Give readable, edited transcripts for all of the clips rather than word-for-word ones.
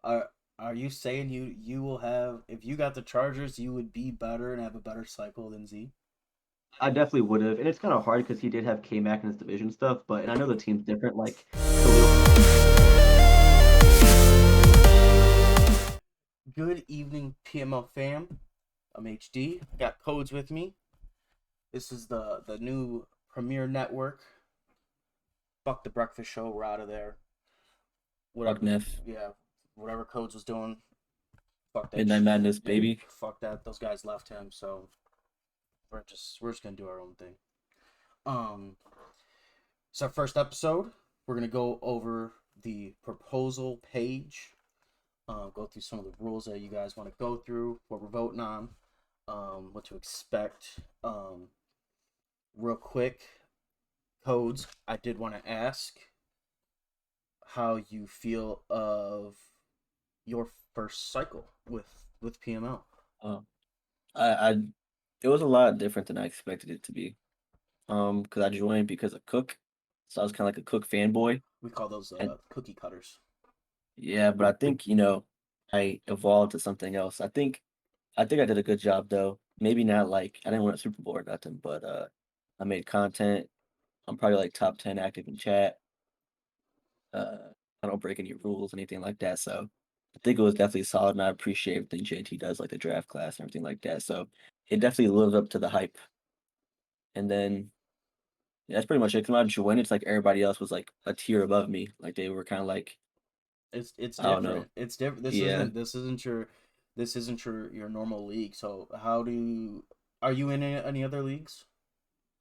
Are you saying you will have if you got the Chargers, you would be better and have a better cycle than Z? I definitely would have, and it's kind of hard because he did have K-Mac in his division stuff, but and I know the team's different. Like Khalil, Good evening, PML fam. I'm HD. Got codes with me. This is the new Premier Network. Fuck the breakfast show. We're out of there. Fuck Whatever. Neff, Yeah. Whatever codes was doing. Fuck that. Midnight Madness, Yeah. baby. Fuck that. Those guys left him. So we're just gonna do our own thing. Um. It's our first episode. We're gonna go over the proposal page. Go through some of the rules that you guys want to go through, what we're voting on, what to expect. Real quick, codes. I did want to ask how you feel of your first cycle with PML. Uh, I it was a lot different than I expected it to be. Because I joined because of Cook, so I was kind of like a Cook fanboy, We call those and cookie cutters. yeah, but I think I evolved to something else. I think I did a good job though. Maybe not like I didn't win a Super Bowl or nothing, but I made content. I'm probably like top 10 active in chat. I don't break any rules, anything like that. So I think it was definitely solid, and I appreciate everything JT does, like the draft class and everything like that. So it definitely lived up to the hype. And then yeah, that's pretty much it. 'Cause when I joined, it's like everybody else was like a tier above me. Like they were kind of like It's I don't know. different. It's different. This Yeah. isn't this isn't your this isn't your normal league. So how do you are you in any other leagues?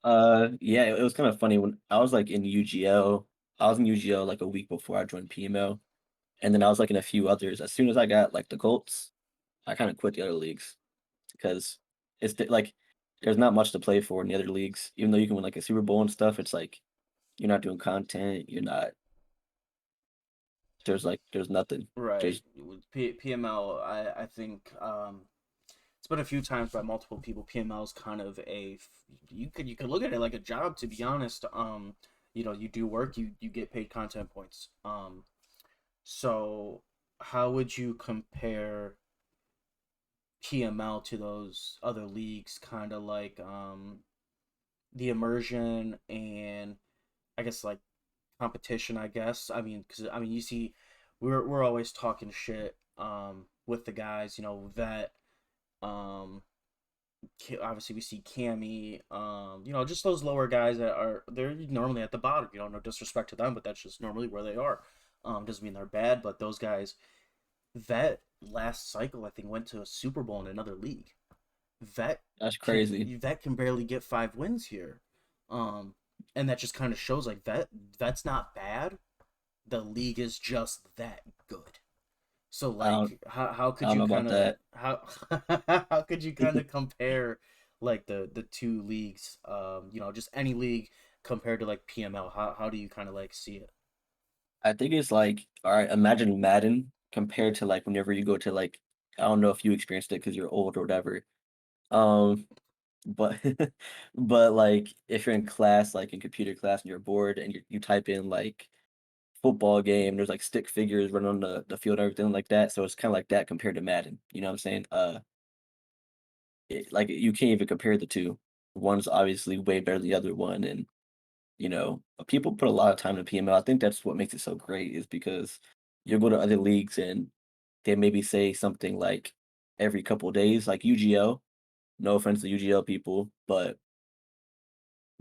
Yeah. It was kind of funny when I was like in UGL. I was in UGL like a week before I joined PML, and then I was like in a few others. As soon as I got like the Colts, I kind of quit the other leagues because like there's not much to play for in the other leagues. Even though you can win like a Super Bowl and stuff, it's like you're not doing content. You're not. There's nothing. Right. Just With PML, I think it's been a few times by multiple people. PML is kind of you could look at it like a job, to be honest. You do work, you get paid content points. So how would you compare PML to those other leagues? Kind of like the immersion and I guess like competition. I guess because you see, we're always talking shit with the guys. That um obviously we see Cammy, just those lower guys that are they're normally at the bottom. No disrespect to them, but that's just normally where they are. Doesn't mean they're bad, but those guys that last cycle I think went to a Super Bowl in another league. Vet that's can crazy. Vet can barely get 5 wins here, um, and that just kind of shows like Vet's not bad. The league is just that good. So I don't. like how I could don't you know kind about of that. how how could you kind of compare like the two leagues, just any league compared to like PML? How do you kind of like see it? I think it's like, all right, imagine Madden compared to like whenever you go to like, I don't know if you experienced it because you're old or whatever. Um, but but like if you're in class, like in computer class and you're bored and you type in like football game, there's like stick figures running on the field and everything like that. So it's kind of like that compared to Madden. You know what I'm saying? Like you can't even compare the two. One's obviously way better than the other one, and people put a lot of time in PML. I think that's what makes it so great is because you'll go to other leagues and they maybe say something like every couple of days, like UGL. No offense to UGL people, but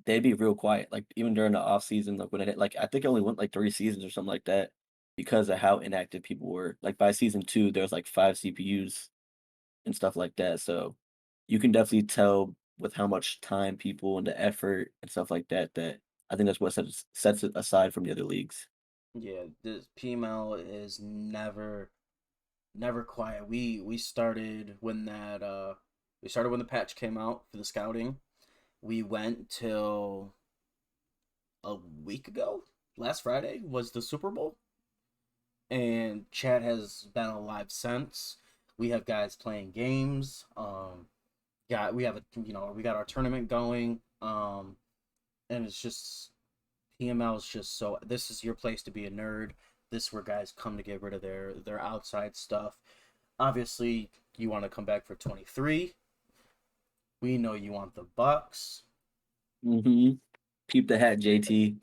they'd be real quiet. Like even during the off season, like when it like I think it only went like 3 seasons or something like that because of how inactive people were. Like by season two, there was like 5 CPUs and stuff like that. So you can definitely tell with how much time people and the effort and stuff like that that I think that's what sets it aside from the other leagues. Yeah, this PML is never quiet. We started when the patch came out for the scouting. We went till a week ago. Last Friday was the Super Bowl, and chat has been alive since. We have guys playing games. We have we got our tournament going. And it's just PML is just so. This is your place to be a nerd. this is where guys come to get rid of their outside stuff. Obviously, you want to come back for 23. We know you want the Bucks. Hmm. Keep the hat, JT.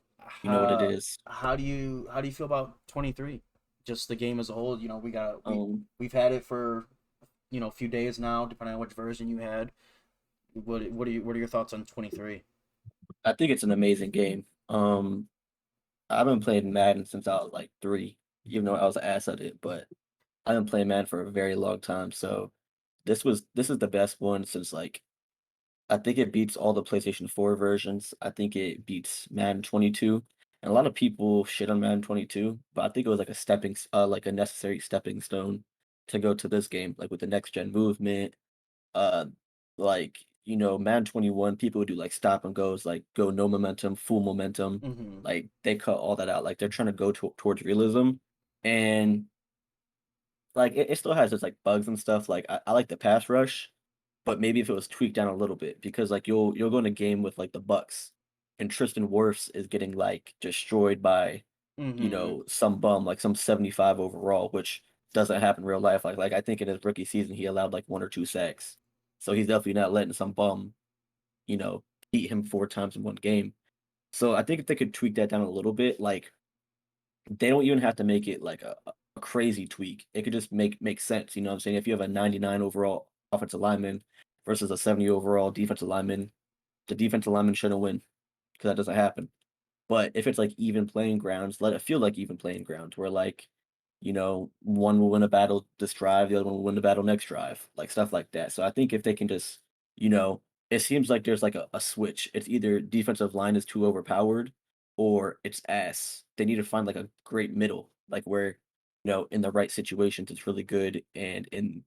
You know what it How is. how do you feel about 23? Just the game as a whole. Um, We've had it for a few days now, depending on which version you had. What are your thoughts on 23? I think it's an amazing game. I've been playing Madden since I was like 3, even though I was an ass at it, but I've been playing Madden for a very long time. So this is the best one since like I think it beats all the PlayStation 4 versions. I think it beats Madden 22. And a lot of people shit on Madden 22, but I think it was like like a necessary stepping stone to go to this game, like with the next gen movement. Uh, Madden 21, people would do like stop and goes, like go no momentum, full momentum. Mm-hmm. Like they cut all that out. Like they're trying to go towards realism, and like it still has its like bugs and stuff. Like I like the pass rush, but maybe if it was tweaked down a little bit, because like you'll go in a game with like the Bucks, and Tristan Wirfs is getting like destroyed by Mm-hmm. some bum, like some 75 overall, which doesn't happen in real life. Like I think in his rookie season he allowed like 1 or 2 sacks. So he's definitely not letting some bum, you know, beat him 4 times in one game. So I think if they could tweak that down a little bit, like they don't even have to make it like a crazy tweak. It could just make sense. You know what I'm saying? If you have a 99 overall offensive lineman versus a 70 overall defensive lineman, the defensive lineman shouldn't win because that doesn't happen. But if it's like even playing grounds, let it feel like even playing grounds where like, one will win a battle this drive, the other one will win the battle next drive, like stuff like that. So I think if they can just, you know, it seems like there's like a switch. It's either defensive line is too overpowered or it's ass. They need to find like a great middle, like where, in the right situations it's really good and in,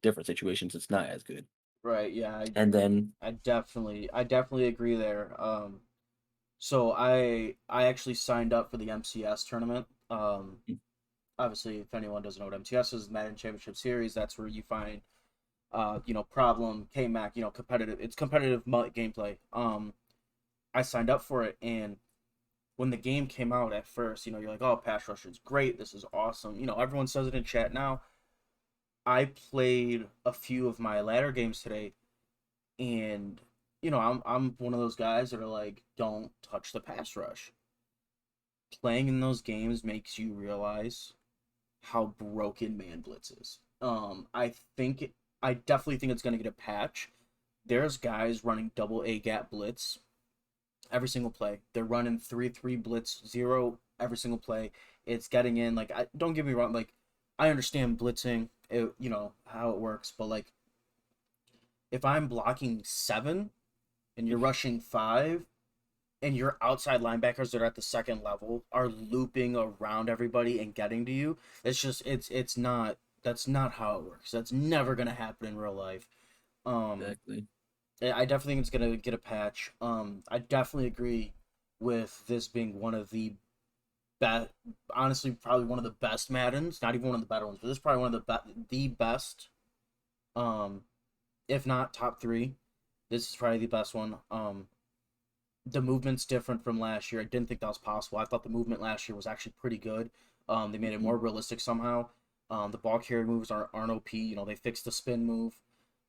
different situations it's not as good. Right. Yeah. And then I definitely agree there. So I actually signed up for the MCS tournament. Obviously, if anyone doesn't know what MTS is, Madden Championship Series, that's where you find Problem, K-Mac, competitive. It's competitive gameplay. I signed up for it, and when the game came out at first, you're like, oh, Pass Rush is great. This is awesome. Everyone says it in chat now. I played a few of my ladder games today, and I'm one of those guys that are like, don't touch the Pass Rush. Playing in those games makes you realize how broken Man Blitz is. I definitely think it's gonna get a patch. There's guys running double A gap blitz every single play. They're running 3-3 blitz zero every single play. It's getting in. Like, don't get me wrong. Like, I understand blitzing. How it works, but like if I'm blocking 7 and you're rushing 5, and your outside linebackers that are at the second level are looping around everybody and getting to you. It's not that's not how it works. That's never gonna happen in real life. Um, exactly. I definitely think it's gonna get a patch. I definitely agree with this being one of the best, honestly, probably one of the best Maddens. Not even one of the better ones, but this is probably one of the best. Um, if not top three, this is probably the best one. The movement's different from last year. I didn't think that was possible. I thought the movement last year was actually pretty good. They made it Mhm. more realistic somehow. The ball carry moves aren't OP. They fixed the spin move.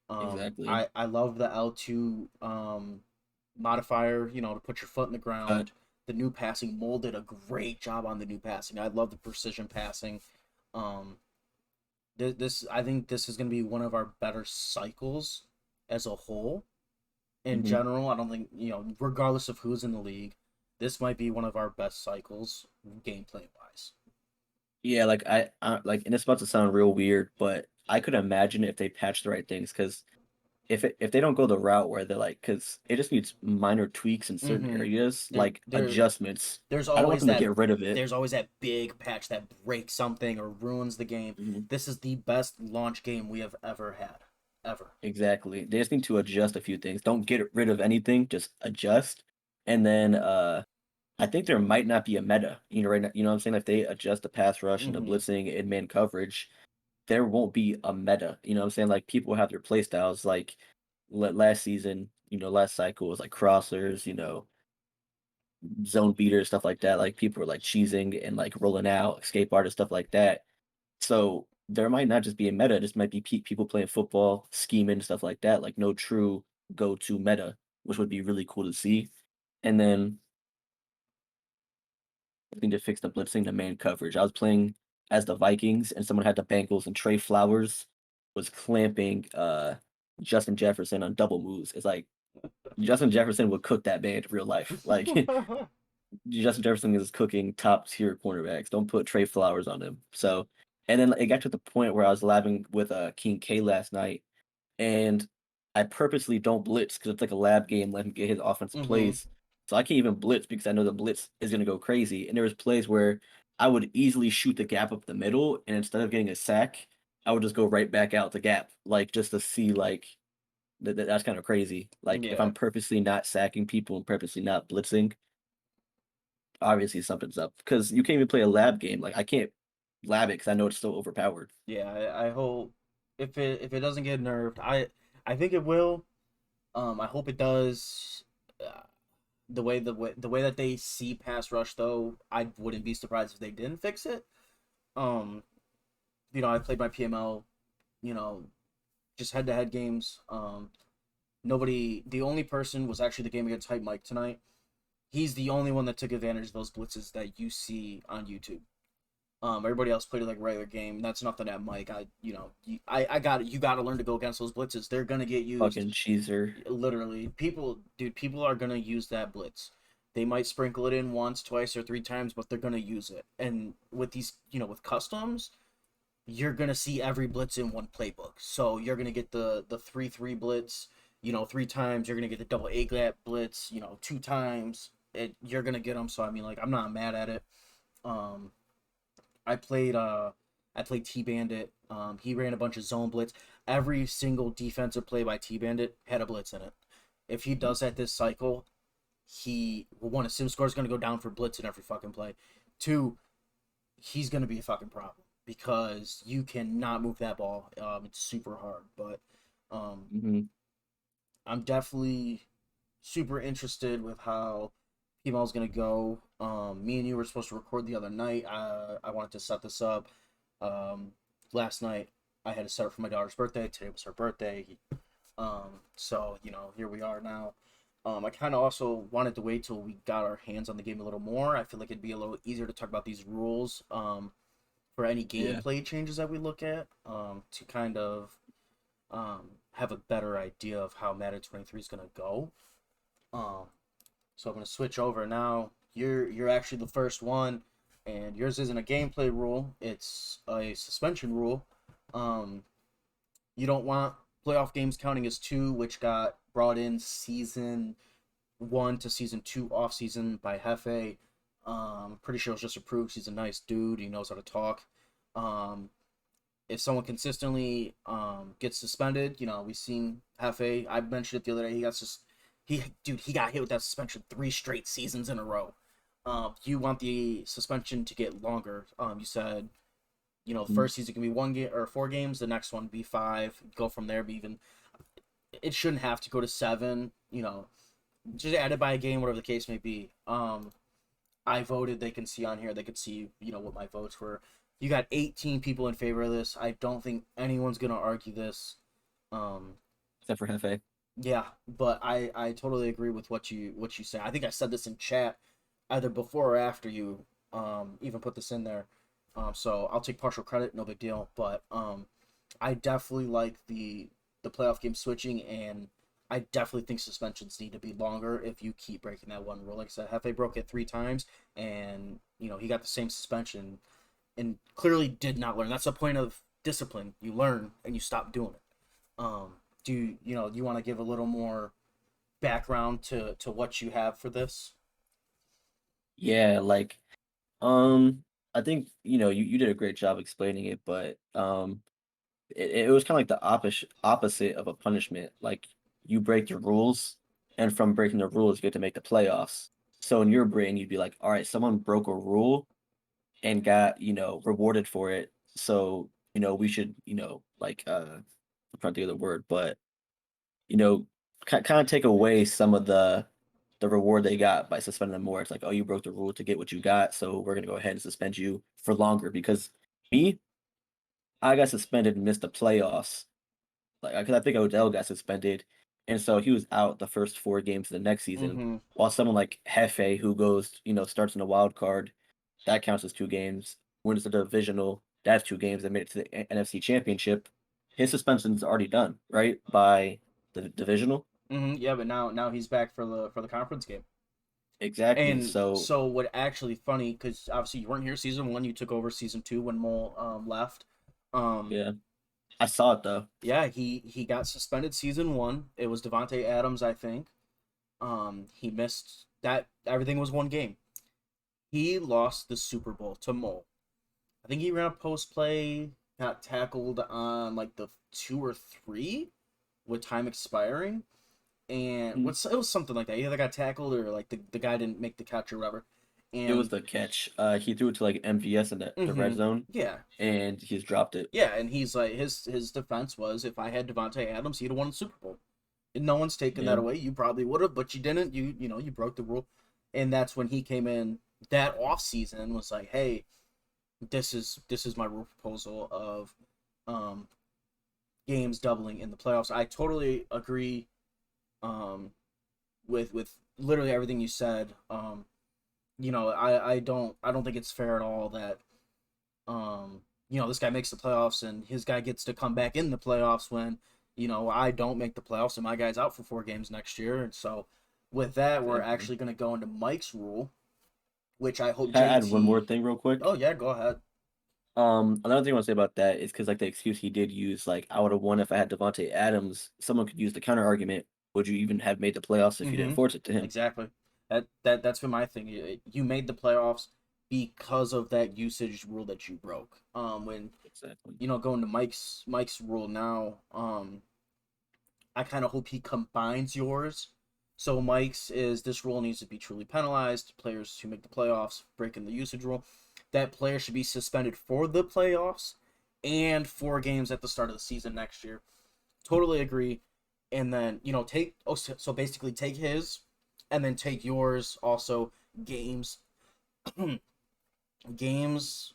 Exactly. I love the L2 modifier. To put your foot in the Cut. ground. The new passing mold did a great job on the new passing. I love the precision passing. Um, this I think this is going to be one of our better cycles as a whole in Mhm. general. I don't think, regardless of who's in the league, this might be one of our best cycles gameplay wise. Yeah, like and it's about to sound real weird, but I could imagine if they patch the right things, because if they don't go the route where they're like, because it just needs minor tweaks in certain Mm-hmm. areas, There, like there, adjustments. there's I don't want always them to that. get rid of it. There's always that big patch that breaks something or ruins the game. Mhm. This is the best launch game we have ever had, ever. Exactly. They just need to adjust a few things. Don't get rid of anything, just adjust. And then I think there might not be a meta. Right now, what I'm saying? If they adjust the pass rush and the Mm-hmm. blitzing and man coverage, there won't be a meta. You know what I'm saying? Like people have their play styles. Like last season, last cycle was like crossers, zone beaters, stuff like that. Like people were like cheesing and like rolling out, escape art and stuff like that. So there might not just be a meta. This might be people playing football, scheming, stuff like that. Like no true go-to meta, which would be really cool to see. And then I think to fix the blitzing, the man coverage. I was playing as the Vikings, and someone had the Bengals, and Trey Flowers was clamping Justin Jefferson on double moves. It's like Justin Jefferson would cook that man in real life. Like Justin Jefferson is cooking top tier cornerbacks. Don't put Trey Flowers on him. So, and then it got to the point where I was labbing with King K last night, and I purposely don't blitz because it's like a lab game, let him get his offensive Mm-hmm. plays. So I can't even blitz because I know the blitz is gonna go crazy. And there was plays where I would easily shoot the gap up the middle, and instead of getting a sack, I would just go right back out the gap, like just to see like that's kind of crazy. Like if Yeah. I'm purposely not sacking people and purposely not blitzing, obviously something's up because you can't even play a lab game. Like I can't lab it because I know it's still overpowered. Yeah, I hope if it doesn't get nerfed, I think it will. I hope it does. Uh, the way that they see pass rush though, I wouldn't be surprised if they didn't fix it. Um, I played my PML, you know, just head to head games. The only person was actually the game against Hype Mike tonight. He's the only one that took advantage of those blitzes that you see on YouTube. Everybody else played it like a regular game. That's nothing at Mike. I got it. You got to learn to go against those blitzes. They're gonna get used. Fucking cheeser. Literally, people are gonna use that blitz. They might sprinkle it in once, twice, or three times, but they're gonna use it. And with these, with customs, you're gonna see every blitz in one playbook. So you're gonna get the 3-3 blitz, three times. You're gonna get the double A gap blitz, two times. You're gonna get them. So I mean, like, I'm not mad at it. Um, I played T Bandit. He ran a bunch of zone blitz. Every single defensive play by T Bandit had a blitz in it. If he does that this cycle, one, a sim score is gonna go down for blitz in every fucking play. Two, he's gonna be a fucking problem because you cannot move that ball. It's super hard, but um, Hmm. I'm definitely super interested with how PML is gonna go. Me and you were supposed to record the other night. I wanted to set this up. Um, Last night I had to set up for my daughter's birthday. Today was her birthday. So here we are now. I kind of also wanted to wait till we got our hands on the game a little more. I feel like it'd be a little easier to talk about these rules. For any Yeah. gameplay changes that we look at, to kind of have a better idea of how Madden 23 is gonna go. Um, so I'm gonna switch over now. You're actually the first one, and yours isn't a gameplay rule; it's a suspension rule. Um, you don't want playoff games counting as two, which got brought in season 1 to season 2 off season by Hefe. Pretty sure it was just approved. He's a nice dude. He knows how to talk. Um, if someone consistently gets suspended, we've seen Hefe. I mentioned it the other day. He got hit with that suspension 3 straight seasons in a row. You want the suspension to get longer. You said the Mhm. first season can be 1 game or 4 games. The next one be 5. Go from there. Be even. It shouldn't have to go to 7. Just added by a game, whatever the case may be. I voted. They can see on here. They could see what my votes were. You got 18 people in favor of this. I don't think anyone's gonna argue this. Um, Except for Hefe. yeah, but I totally agree with what you say. I think I said this in chat either before or after you even put this in there. So I'll take partial credit, no big deal. But I definitely like the playoff game switching, and I definitely think suspensions need to be longer if you keep breaking that one rule. Like I said, Hefe broke it 3 times, and he got the same suspension, and clearly did not learn. That's the point of discipline. You learn and you stop doing it. Do you want to give a little more background to what you have for this? Yeah, like um I think you did a great job explaining it, but it was kind of like the opposite of a punishment. Like you break the rules, and from breaking the rules, you get to make the playoffs. So in your brain, you'd be like, all right, someone broke a rule and got, rewarded for it. So, we should, like I'm trying to think of the word, but you know, kind of take away some of the the reward they got by suspending them more. It's like, oh, you broke the rule to get what you got, so we're gonna go ahead and suspend you for longer. Because me, I got suspended and missed the playoffs. Like, because I think Odell got suspended, and so he was out the first 4 games of the next season. Mm-hmm. While someone like Hefe, who goes, starts in the wild card, that counts as 2 games. Wins the divisional, that's 2 games. That made it to the NFC Championship. His suspension's already done, right? By the divisional. Mm-hmm. Yeah, but now he's back for the conference game. Exactly. And So so what actually funny because obviously you weren't here season one, you took over season two when Mole left. Um, yeah, I saw it though. yeah, he got suspended season one. It was Devonte Adams, I think. He missed that. Everything was one game. He lost the Super Bowl to Mole. I think he ran a post play, got tackled on like the two or three with time expiring, and Mhm. what's it was something like that. He either got tackled or like the guy didn't make the catch or whatever. It was And the catch. He threw it to like MVS in the red mm-hmm, zone, yeah, and he's dropped it. yeah, and he's like his defense was if I had Devonte Adams, he'd have won the Super Bowl. And no one's taken Yeah, that away. You probably would have, but you didn't. You broke the rule, and that's when he came in that off season and was like, hey, this is my rule proposal of um games doubling in the playoffs. I totally agree um with literally everything you said. I don't think it's fair at all that this guy makes the playoffs and his guy gets to come back in the playoffs when, I don't make the playoffs and my guy's out for 4 games next year. And so with that, we're exactly. actually going to go into Mike's rule, which I hope Can I add one more JT. thing real quick? Oh yeah, go ahead. Another thing I want to say about that is because like the excuse he did use, like I would have won if I had Devonte Adams. Someone could use the counter argument. Would you even have made the playoffs if you didn't Mm-hmm. force it to him? Exactly. That's been my thing. You made the playoffs because of that usage rule that you broke. When Exactly. going to Mike's rule now. I kind of hope he combines yours. So Mike's is this rule needs to be truly penalized. Players who make the playoffs breaking the usage rule. That player should be suspended for the playoffs and 4 games at the start of the season next year. Totally agree. And then take so basically take his, and then take yours also. Games games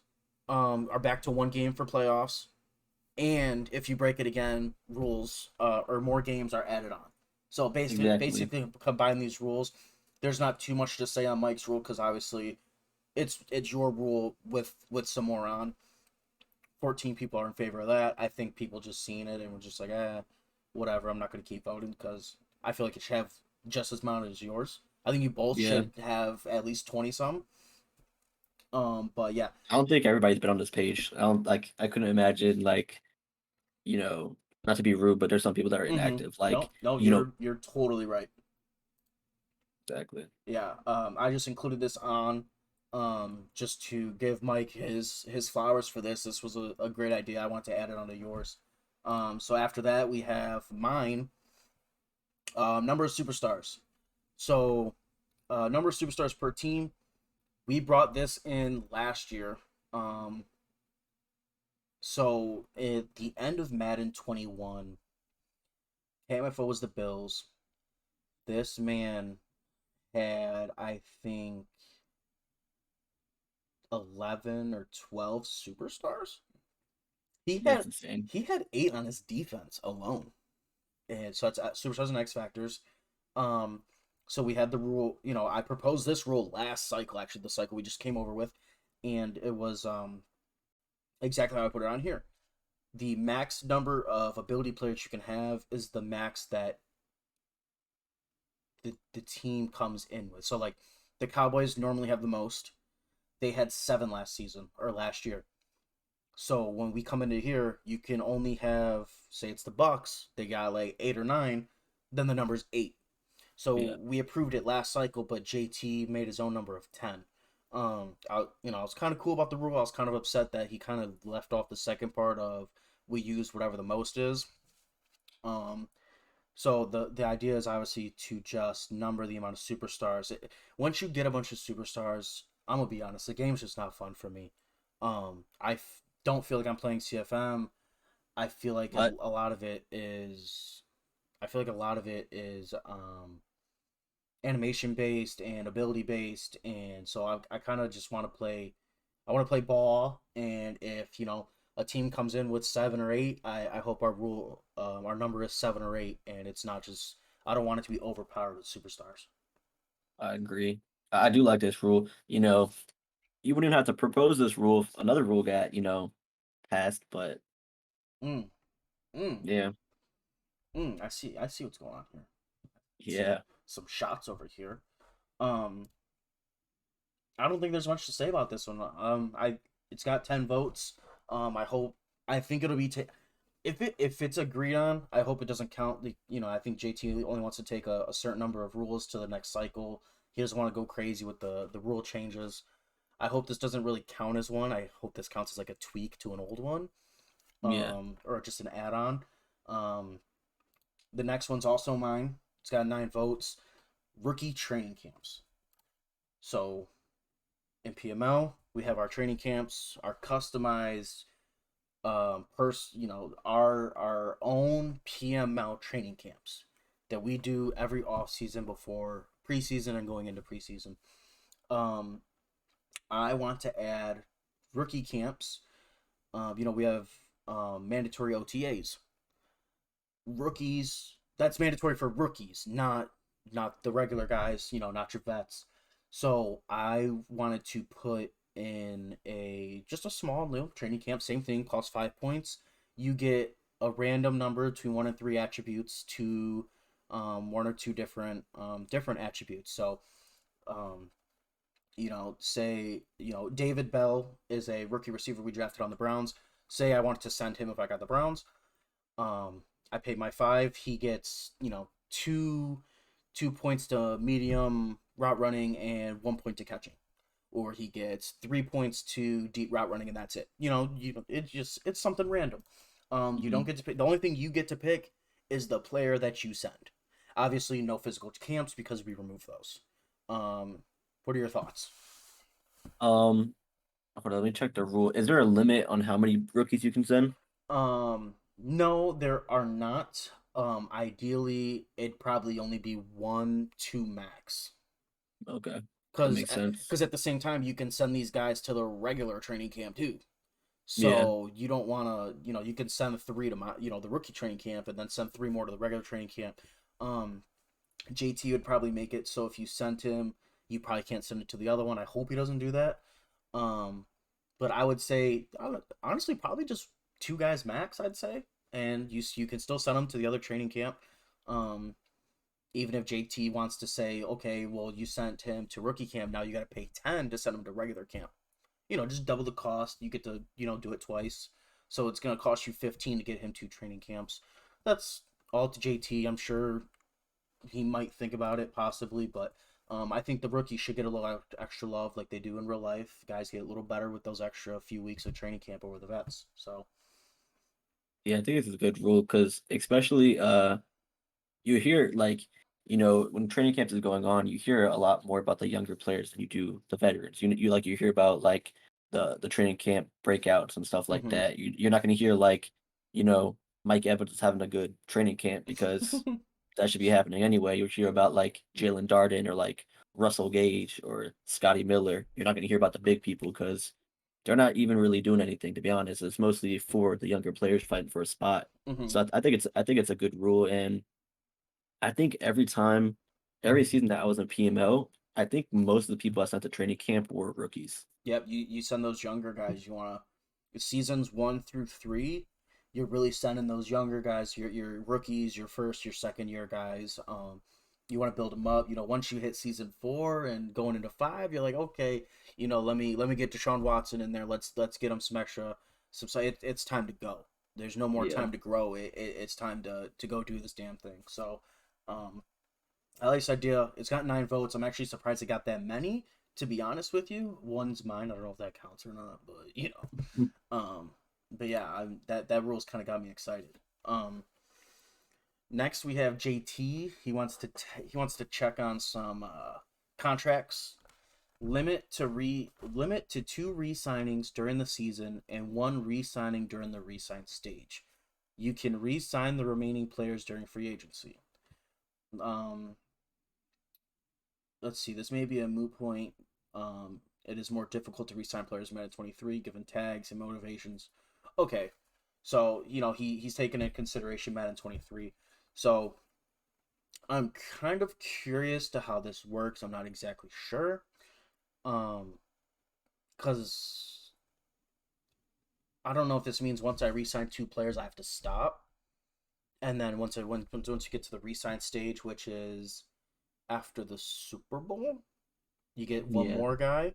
are back to 1 game for playoffs, and if you break it again, rules or more games are added on. So basically, Exactly. basically combine these rules. There's not too much to say on Mike's rule because obviously it's your rule with some more on. 14 people are in favor of that. I think people just seen it and were just like, whatever. I'm not going to keep voting because I feel like it should have just as many as yours. I think you both Yeah. should have at least 20 some. But yeah. I don't think everybody's been on this page. I don't like. I couldn't imagine like not to be rude, but there's some people that are Mm-hmm. inactive. Like No, no, you know you're totally right. exactly. Yeah, I just included this on just to give Mike his flowers for this. This was a great idea. I want to add it onto yours. So after that we have mine, number of superstars. So number of superstars per team. We brought this in last year. Um, so at the end of Madden 21, KMFO was the Bills. This man had, I think, 11 or 12 superstars. He That's had insane. he had 8 on his defense alone. And so that's superstars and X factors. Um so we had the rule, I proposed this rule last cycle, actually the cycle we just came over with, and it was exactly how I put it on here. The max number of ability players you can have is the max that the team comes in with. So like the Cowboys normally have the most. They had 7 last season or last year. So when we come into here, you can only have, say it's the Bucks, they got like 8 or 9, then the number's 8. So Yeah. we approved it last cycle, but JT made his own number of 10. I was kind of cool about the rule. I was kind of upset that he kind of left off the second part of we use whatever the most is. Um, so the idea is obviously to just number the amount of superstars. Once you get a bunch of superstars, I'm gonna be honest, the game's just not fun for me. Don't feel like I'm playing CFM. I feel like What? a lot of it is. I feel like a lot of it is animation based and ability based, and so I kind of just want to play. I want to play ball, and if a team comes in with 7 or 8, I hope our number is 7 or 8, and it's not just. I don't want it to be overpowered with superstars. I agree. I do like this rule. You wouldn't even have to propose this rule if another rule got, passed, but Mm, mm, yeah, I see what's going on here. Some yeah, some shots over here. Um, I don't think there's much to say about this one. It's got 10 votes. I think it'll be if it's agreed on. I hope it doesn't count. I think JT only wants to take a certain number of rules to the next cycle. He doesn't want to go crazy with the rule changes. I hope this doesn't really count as one. I hope this counts as like a tweak to an old one, yeah. or just an add-on. Um, the next one's also mine. It's got 9 votes. Rookie training camps. So in PML, we have our training camps, our customized our own PML training camps that we do every off season before preseason and going into preseason. Um, I want to add rookie camps. We have mandatory OTAs. Rookies, that's mandatory for rookies, not the regular guys. Not your vets. So I wanted to put in a just a small little training camp. Same thing, costs 5 points. You get a random number between 1 and 3 attributes to one or two different attributes. So um, say David Bell is a rookie receiver we drafted on the Browns. Say I wanted to send him if I got the Browns. I paid my 5. He gets 2 points to medium route running and 1 point to catching, or he gets 3 points to deep route running and that's it. It's something random. You don't Mhm. get to pick. The only thing you get to pick is the player that you send. Obviously, no physical camps because we remove those. What are your thoughts? Um, Hold on, let me check the rule. Is there a limit on how many rookies you can send? No, there are not. Ideally, it'd probably only be 1, 2 max. Okay, that Because makes sense. at the same time, you can send these guys to the regular training camp too. Yeah, So you don't want to, you can send 3 to the rookie training camp, and then send 3 more to the regular training camp. Um, JT would probably make it so if you sent him, you probably can't send it to the other one. I hope he doesn't do that. Um, but I would say honestly probably just 2 guys max. I'd say, and you can still send them to the other training camp. Um, Even if JT wants to say, okay, well you sent him to rookie camp, now you got to pay 10 to send him to regular camp. Just double the cost. You get to do it twice, so it's gonna cost you 15 to get him 2 training camps. That's all to JT. I'm sure he might think about it possibly, but I think the rookies should get a little extra love like they do in real life. Guys get a little better with those extra few weeks of training camp over the vets. So yeah, I think it's a good rule because especially you hear like when training camp is going on, you hear a lot more about the younger players than you do the veterans. You hear about like the training camp breakouts and stuff like mm-hmm. that. You're not going to hear like you know Mike Evans is having a good training camp because that should be happening anyway. You'll hear about like Jalen Darden or like Russell Gage or Scotty Miller. You're not going to hear about the big people because they're not even really doing anything. To be honest, it's mostly for the younger players fighting for a spot. Mm-hmm. So I think it's a good rule, and I think every season that I was in PML, I think most of the people I sent to training camp were rookies. Yep, you send those younger guys. You want to seasons 1 through 3. You're really sending those younger guys, your rookies, your first, your second year guys. You want to build them up. Once you hit season 4 and going into 5, you're like, okay, let me get Deshaun Watson in there. Let's get him some extra. It's time to go. There's no more Yeah. time to grow. It's time to go do this damn thing. So, um, I like this idea. It's got 9 votes. I'm actually surprised it got that many. To be honest with you, one's mine. I don't know if that counts or not, but um, but yeah, that rule's kind of got me excited. Next we have JT. He wants to check on some contracts. Limit to 2 re-signings during the season and 1 re-signing during the re-sign stage. You can re-sign the remaining players during free agency. Um, let's see, this may be a moot point. It is more difficult to re-sign players in Madden 23 given tags and motivations. Okay, so he's taken into consideration Madden 23. So I'm kind of curious to how this works. I'm not exactly sure. Um, because I don't know if this means once I re-sign two players, I have to stop, and then once you get to the re-sign stage, which is after the Super Bowl, you get one Yeah. more guy,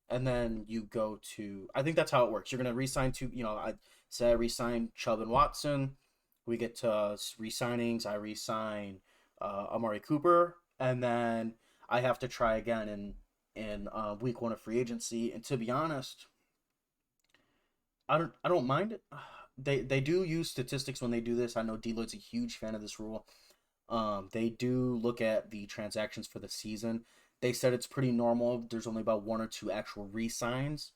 and then you go to. I think that's how it works. You're gonna re-sign two. I say I re-sign Chubb and Watson. We get to re-signings. I re-sign Amari Cooper, and then I have to try again in week one of free agency. And to be honest, I don't mind it. They do use statistics when they do this. I know Deloitte's a huge fan of this rule. They do look at the transactions for the season. They said it's pretty normal. There's only about one or two actual re-signs.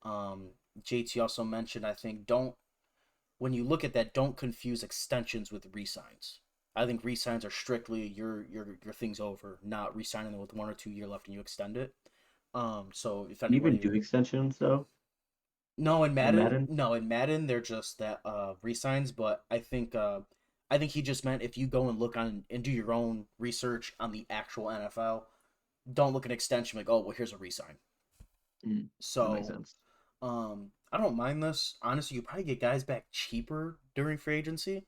Um, JT also mentioned, I think, don't when you look at that, don't confuse extensions with re-signs. I think re-signs are strictly your thing's over, not re-signing them with 1 or 2 year left and you extend it. So if You even anybody, do extensions though no, in in Madden, Madden? no, in Madden they're just that re-signs, but I think he just meant if you go and look on and do your own research on the actual NFL, don't look at extension like, oh well, here's a re-sign. Mm, that makes So sense. I don't mind this. Honestly, you probably get guys back cheaper during free agency.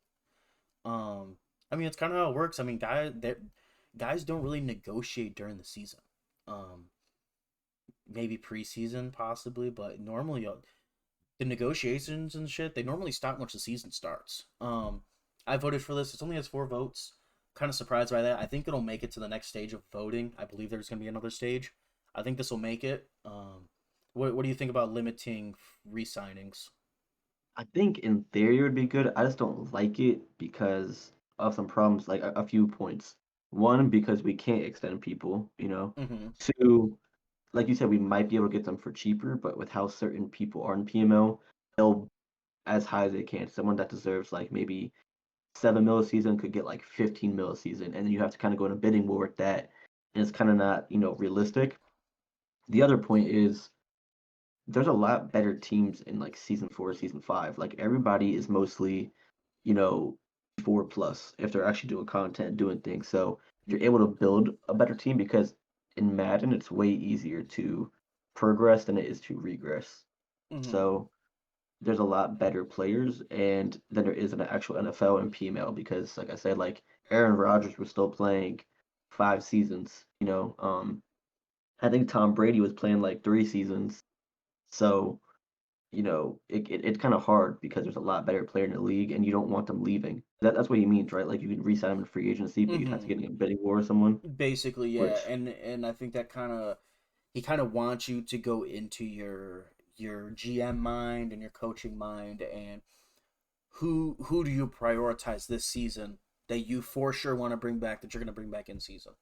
Um I mean it's kinda how it works. I mean guys don't really negotiate during the season. Um Maybe preseason possibly, but normally the negotiations and shit, they normally stop once the season starts. I voted for this. It only has 4 votes. Kind of surprised by that. I think it'll make it to the next stage of voting. I believe there's going to be another stage. I think this will make it. What do you think about limiting re-signings? I think in theory it would be good. I just don't like it because of some problems, like a few points. One, because we can't extend people, you know. Mm-hmm. Two, like you said, we might be able to get them for cheaper, but with how certain people are in PML, they'll as high as they can. Someone that deserves like maybe 7 mil a season could get like 15 mil a season, and then you have to kind of go in a bidding war with that, and it's kind of not, realistic. The other point is there's a lot better teams in like season 4, season 5. Like everybody is mostly, 4 plus if they're actually doing content, doing things. So you're able to build a better team because in Madden it's way easier to progress than it is to regress. Mm-hmm. So there's a lot better players and than there is in the actual NFL and PML because like I said, like Aaron Rodgers was still playing 5 seasons, I think Tom Brady was playing like 3 seasons. So it's kind of hard because there's a lot better player in the league, and you don't want them leaving. That's what he means, right? Like you can re-sign him in free agency, but you'd have to Mm-hmm. get in a bidding war with someone. Basically, yeah, Which, and I think that he kind of wants you to go into your GM mind and your coaching mind and who do you prioritize this season that you for sure want to bring back that you're going to bring back in season?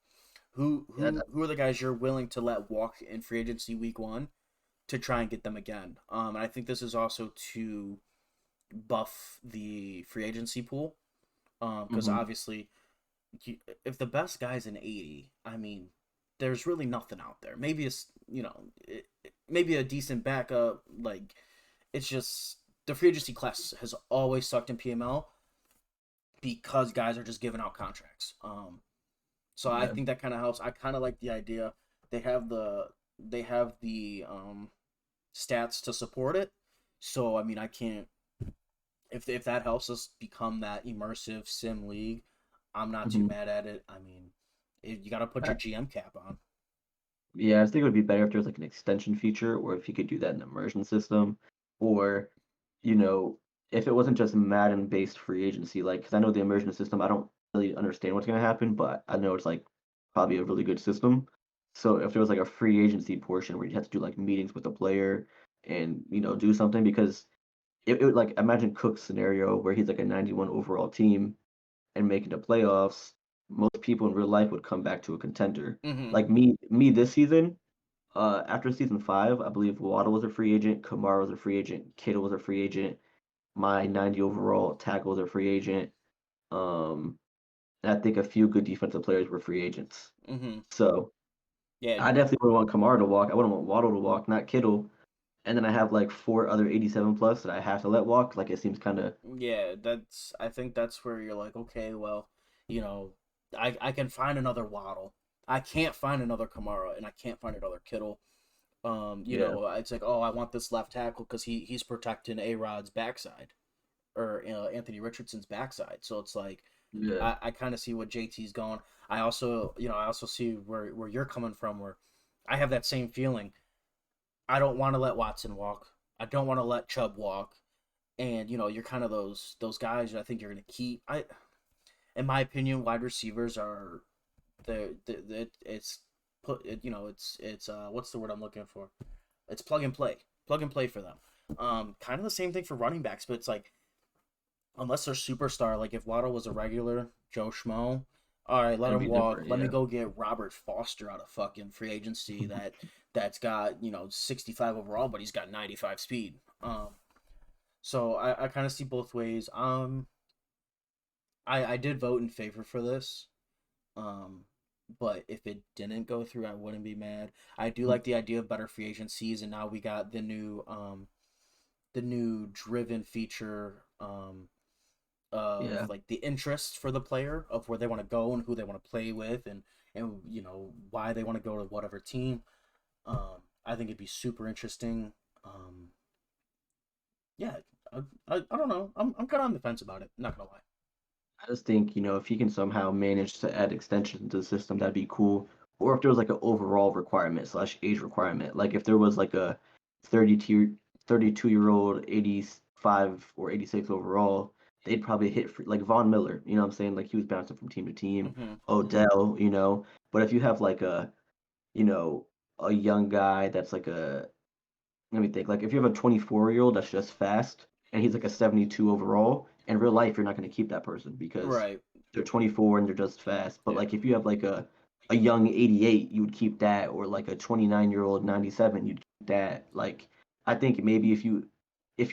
Who yeah, who who are the guys you're willing to let walk in free agency week one to try and get them again? And I think this is also to buff the free agency pool. Because hmm obviously, if the best guy's in 80, I mean, there's really nothing out there. Maybe it's maybe a decent backup. Like it's just the free agency class has always sucked in PML because guys are just giving out contracts. So I yeah, think that kind of helps. I kind of like the idea. They have the stats to support it. So I mean, I can't if that helps us become that immersive sim league. I'm not too hmm mad at it. I mean, you got to put your GM cap on. yeah. I think it would be better if there's like an extension feature, or if you could do that in the immersion system, or you know, if it wasn't just Madden-based free agency. Like, because I know the immersion system, I don't really understand what's gonna happen, but I know it's like probably a really good system. So if there was like a free agency portion where you have to do like meetings with the player and do something because it would like imagine Cook's scenario where he's like a 91 overall team and making the playoffs, most people in real life would come back to a contender. Mm-hmm. Like me this season, after season 5, I believe Waddle was a free agent, Kamara was a free agent, Kittle was a free agent, my 90 overall tackle was a free agent. Um, and I think a few good defensive players were free agents. Mm-hmm. So Yeah, I definitely would want Kamara to walk. I wouldn't want Waddle to walk, not Kittle. And then I have like four other 87 plus that I have to let walk. Like it seems kind of yeah, that's I think that's where you're like, okay, well, you know, I can find another Waddle. I can't find another Kamara, and I can't find another Kittle. yeah, It's like, oh, I want this left tackle because he's protecting A Rod's backside or Anthony Richardson's backside. So it's like yeah. I kind of see what JT's going. I also see where you're coming from. Where I have that same feeling. I don't want to let Watson walk. I don't want to let Chubb walk. And you're kind of those guys that I think you're going to keep. In my opinion, wide receivers are it's put it's what's the word I'm looking for? It's plug and play for them. Kind of the same thing for running backs, but it's like unless they're superstar, like if Waddle was a regular Joe Schmo, all right, let It'd him be walk. different. Let me Yeah, go get Robert Foster out of fucking free agency that's got 65 overall, but he's got 95 speed. So I kind of see both ways. I did vote in favor for this. Um, but if it didn't go through, I wouldn't be mad. I do like the idea of better free agencies, and now we got the new driven feature of yeah. like the interest for the player of where they want to go and who they want to play with and why they want to go to whatever team. I think it'd be super interesting. Um, yeah, I don't know. I'm kind of on the fence about it. Not gonna lie. I just think, if he can somehow manage to add extensions to the system, that'd be cool. Or if there was like an overall requirement slash age requirement, like if there was like a 32-year-old, 85 or 86 overall, they'd probably hit for, like Von Miller, you know what I'm saying? Like he was bouncing from team to team. Mm-hmm. Odell. But if you have like you know, a young guy that's like let me think. Like if you have a 24-year-old that's just fast and he's like a 72 overall, in real life you're not going to keep that person because Right. they're 24 and they're just fast. But Yeah. like if you have like a young 88, you would keep that, or like a 29-year-old 97, you'd keep that. Like I think maybe if you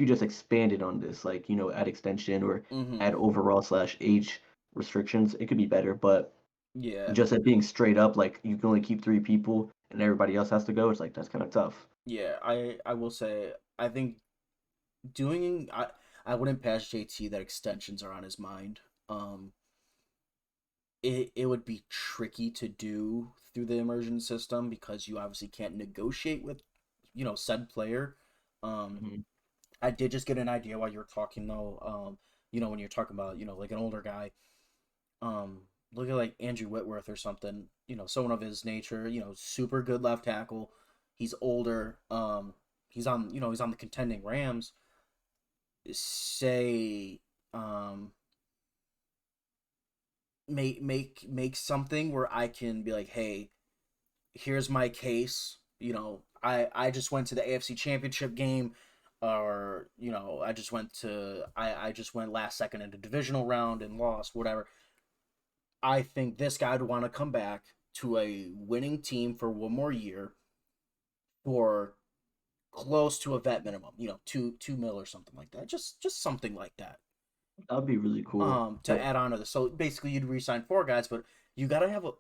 just expanded on this, like add extension or Mm-hmm. add overall slash age restrictions, it could be better. But Yeah. just at being straight up, like you can only keep three people and everybody else has to go. It's like that's kind of tough. Yeah. I will say I think doing I wouldn't pass JT that extensions are on his mind. Um, it would be tricky to do through the immersion system because you obviously can't negotiate with said player. Um, Mhm. I did just get an idea while you were talking though. When you're talking about like an older guy. Um, Look at like Andrew Whitworth or something. Someone of his nature. Super good left tackle. He's older. He's on the contending Rams. Say um make something where I can be like, hey, here's my case. I just went to the AFC Championship game, or I just went last second in the divisional round and lost, whatever. I think this guy would want to come back to a winning team for one more year for close to a vet minimum, 2 mil or something like that. Just something like that. That'd be really cool. To add on to this. So basically you'd resign four guys, but you gotta have a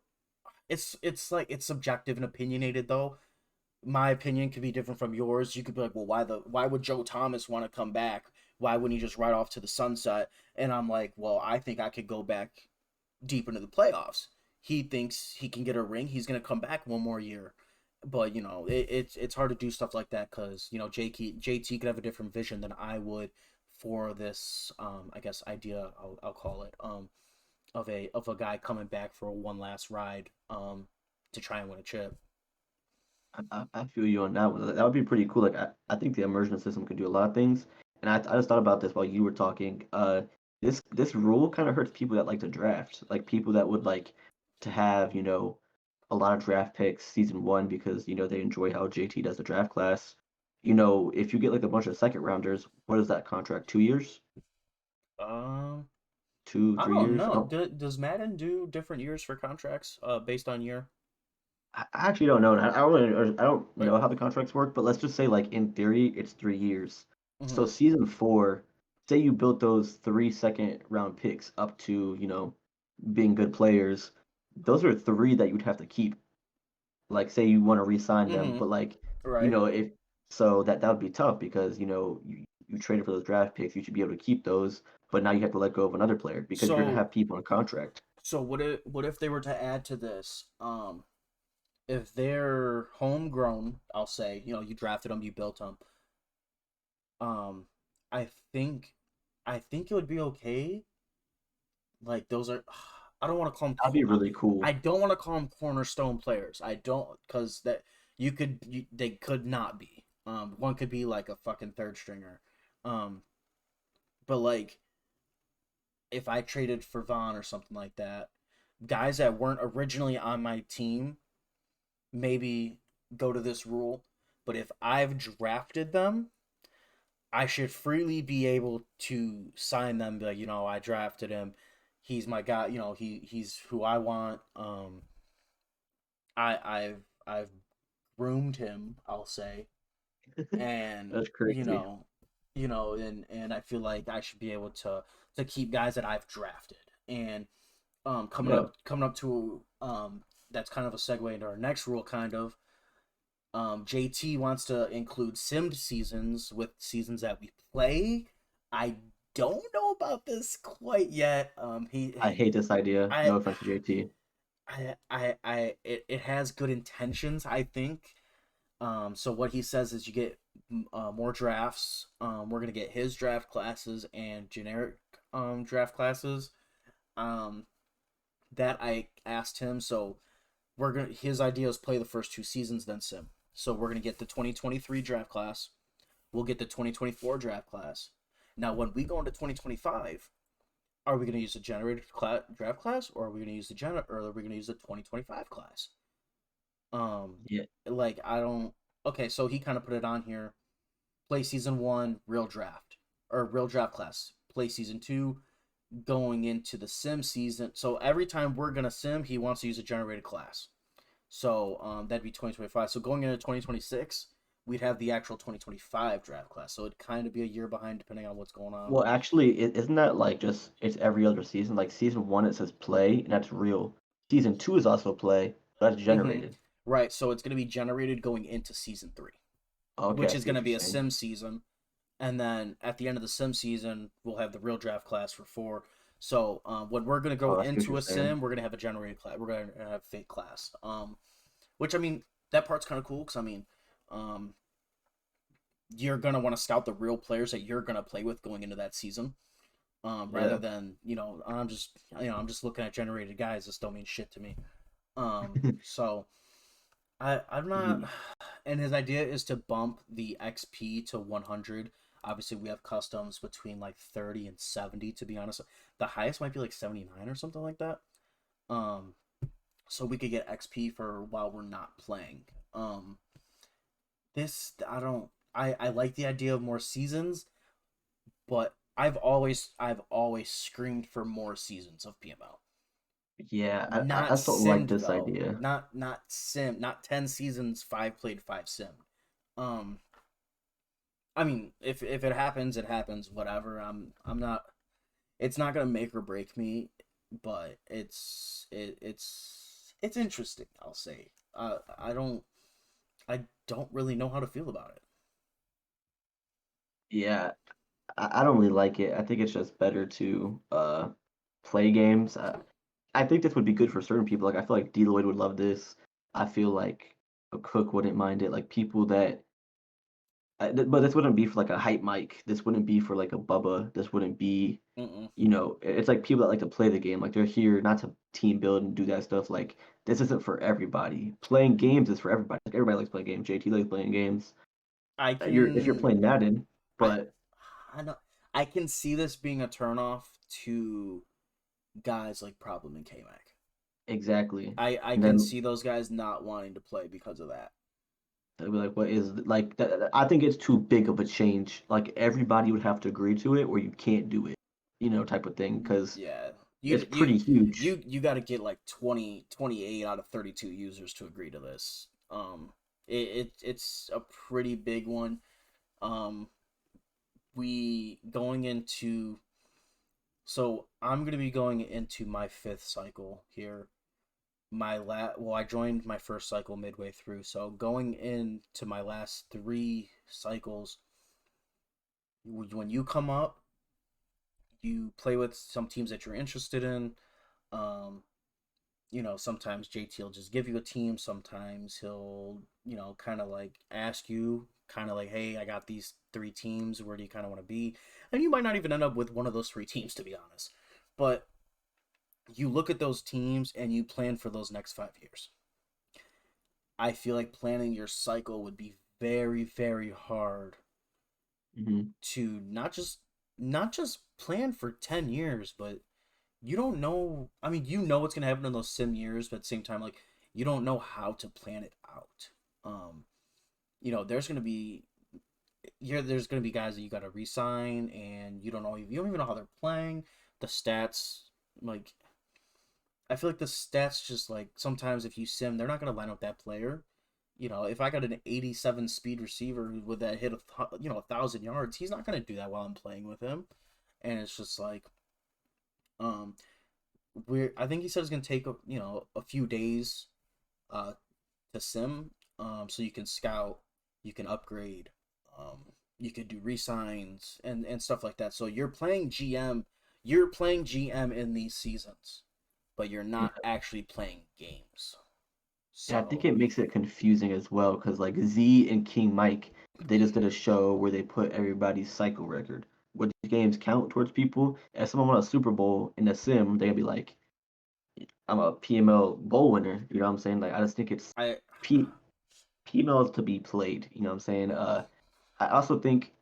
it's like it's subjective and opinionated though. My opinion could be different from yours. You could be like, well, why would Joe Thomas want to come back? Why wouldn't he just ride off to the sunset? And I'm like, well, I think I could go back deep into the playoffs. He thinks he can get a ring. He's gonna come back one more year. But it's hard to do stuff like that because JT could have a different vision than I would for this I guess idea I'll call it of a guy coming back for a one last ride to try and win a chip. I feel you on that one. That would be pretty cool. Like I think the immersion system could do a lot of things. And I just thought about this while you were talking. This rule kind of hurts people that like to draft, like people that would like to have, a lot of draft picks season one because, they enjoy how JT does the draft class. If you get like a bunch of second rounders, what is that contract? 2 years? Um, Two, I three don't years? I know. don't Does Madden do different years for contracts based on year? I actually don't know. And I don't Like, know how the contracts work, but let's just say like in theory it's 3 years. mm-hmm. So season four, say you built those three second round picks up to, being good players. Those are three that you'd have to keep. Like, say you want to re-sign them, Mm-hmm. but like, Right. if so, that would be tough because you traded for those draft picks, you should be able to keep those, but now you have to let go of another player because you're gonna So have people on contract. so what if they were to add to this? If they're homegrown, I'll say, you drafted them, you built them. Um, I think, I think it would be okay. Like those are, I don't want to call them. That'd be really I cool. don't want to call them cornerstone players. I don't, because they could not be. One could be like a fucking third stringer. Um, but like if I traded for Vaughn or something like that, guys that weren't originally on my team maybe go to this rule. But if I've drafted them, I should freely be able to sign them. But I drafted him. He's my guy. He's who I want. I've groomed him. I'll say, and That's crazy. and I feel like I should be able to keep guys that I've drafted. And coming Yeah. up to that's kind of a segue into our next rule, kind of. JT wants to include simmed seasons with seasons that we play. I don't know about this quite yet. I hate this idea. I, No offense to JT. it has good intentions, I think. So what he says is you get more drafts. We're gonna get his draft classes and generic draft classes. Um, that I asked him. So his idea is play the first two seasons, then sim. So we're gonna get the 2023 draft class. We'll get the 2024 draft class. Now, when we go into 2025, are we gonna use the generated draft class, or are we gonna use or are we gonna use the 2025 class? Yeah. Like I don't. Okay, so he kind of put it on here. Play season one, real draft or real draft class. Play season two, going into the sim season. So every time we're gonna sim, he wants to use a generated class. So that'd be 2025. So going into 2026, we'd have the actual 2025 draft class. So it'd kind of be a year behind depending on what's going on. Well, actually, isn't that like just it's every other season? Like season one, it says play, and that's real. Season two is also play, but that's Mm-hmm. generated. Right. So it's going to be generated going into season three, Okay, which I is see going what to you're be a saying. sim season. And then at the end of the sim season, we'll have the real draft class for four. So when we're going to go Oh, I see what into you're a saying. sim, we're going to have a generated class. We're going to have fake class. Which I mean, that part's kind of cool because I mean, um, you're gonna want to scout the real players that you're gonna play with going into that season. Rather Yeah. than I'm just looking at generated guys. This don't mean shit to me. So I'm not. Ye- And his idea is to bump the XP to 100. Obviously, we have customs between like 30 and 70. To be honest, the highest might be like 79 or something like that. Um, so we could get XP for while we're not playing. This I don't. I like the idea of more seasons, but I've always screamed for more seasons of PML. Yeah, I Not still like simmed this though. idea. Not sim. Not 10 seasons, five played, five simmed. Um, I mean, if it happens, it happens. Whatever. I'm not. It's not gonna make or break me, but it's interesting. I'll say. I don't really know how to feel about it. Yeah, I don't really like it. I think it's just better to play games. I think this would be good for certain people. Like I feel like Deloitte would love this. I feel like a Cook wouldn't mind it. Like people that but this wouldn't be for like a hype mic. This wouldn't be for like a Bubba. This wouldn't be, Mm-mm. it's like people that like to play the game. Like they're here not to team build and do that stuff. Like this isn't for everybody. Playing games is for everybody. Like everybody likes playing games. JT likes playing games. I If you're can playing Madden, I but I know I can see this being a turnoff to guys like Problem and K Mac. exactly. I And can then see those guys not wanting to play because of that. they'll be like, what is like I think it's too big of a change. Like everybody would have to agree to it or you can't do it, type of thing. Because Yeah. it's You you pretty huge. you got to get like 28 out of 32 users to agree to this. It's a pretty big one. Um we going into so I'm going to be going into my fifth cycle here. I joined my first cycle midway through, so going into my last 3 cycles, when you come up, you play with some teams that you're interested in. Um, sometimes JT will just give you a team. Sometimes he'll, kind of like ask you, kind of like, hey, I got these 3 teams. Where do you kind of want to be? And you might not even end up with one of those 3 teams, to be honest. But you look at those teams and you plan for those next 5 years. I feel like planning your cycle would be very, very hard Hmm. to not just plan for 10 years, but you don't know. I mean, you know what's gonna happen in those sim years, but at the same time, like you don't know how to plan it out. Um, there's gonna be there's gonna be guys that you gotta resign, and you don't even know how they're playing. The stats, like I feel like the stats just like sometimes if you sim, they're not gonna line up that player. If I got an 87 speed receiver with that hit of 1,000 yards, he's not gonna do that while I'm playing with him, and it's just like um I think he said it's gonna take a few days uh to sim, so you can scout, you can upgrade, um you can do resigns and stuff like that. So you're playing GM in these seasons, but you're Yeah. not actually playing games. Yeah, I think So it makes it confusing as well because like Z and King Mike, they just did a show where they put everybody's cycle record. Would these games count towards people? If someone won a Super Bowl in a sim, they're gonna be like, I'm a PML bowl winner. You know what I'm saying? Like I just think it's I P PML is to be played. You know what I'm saying? I also think,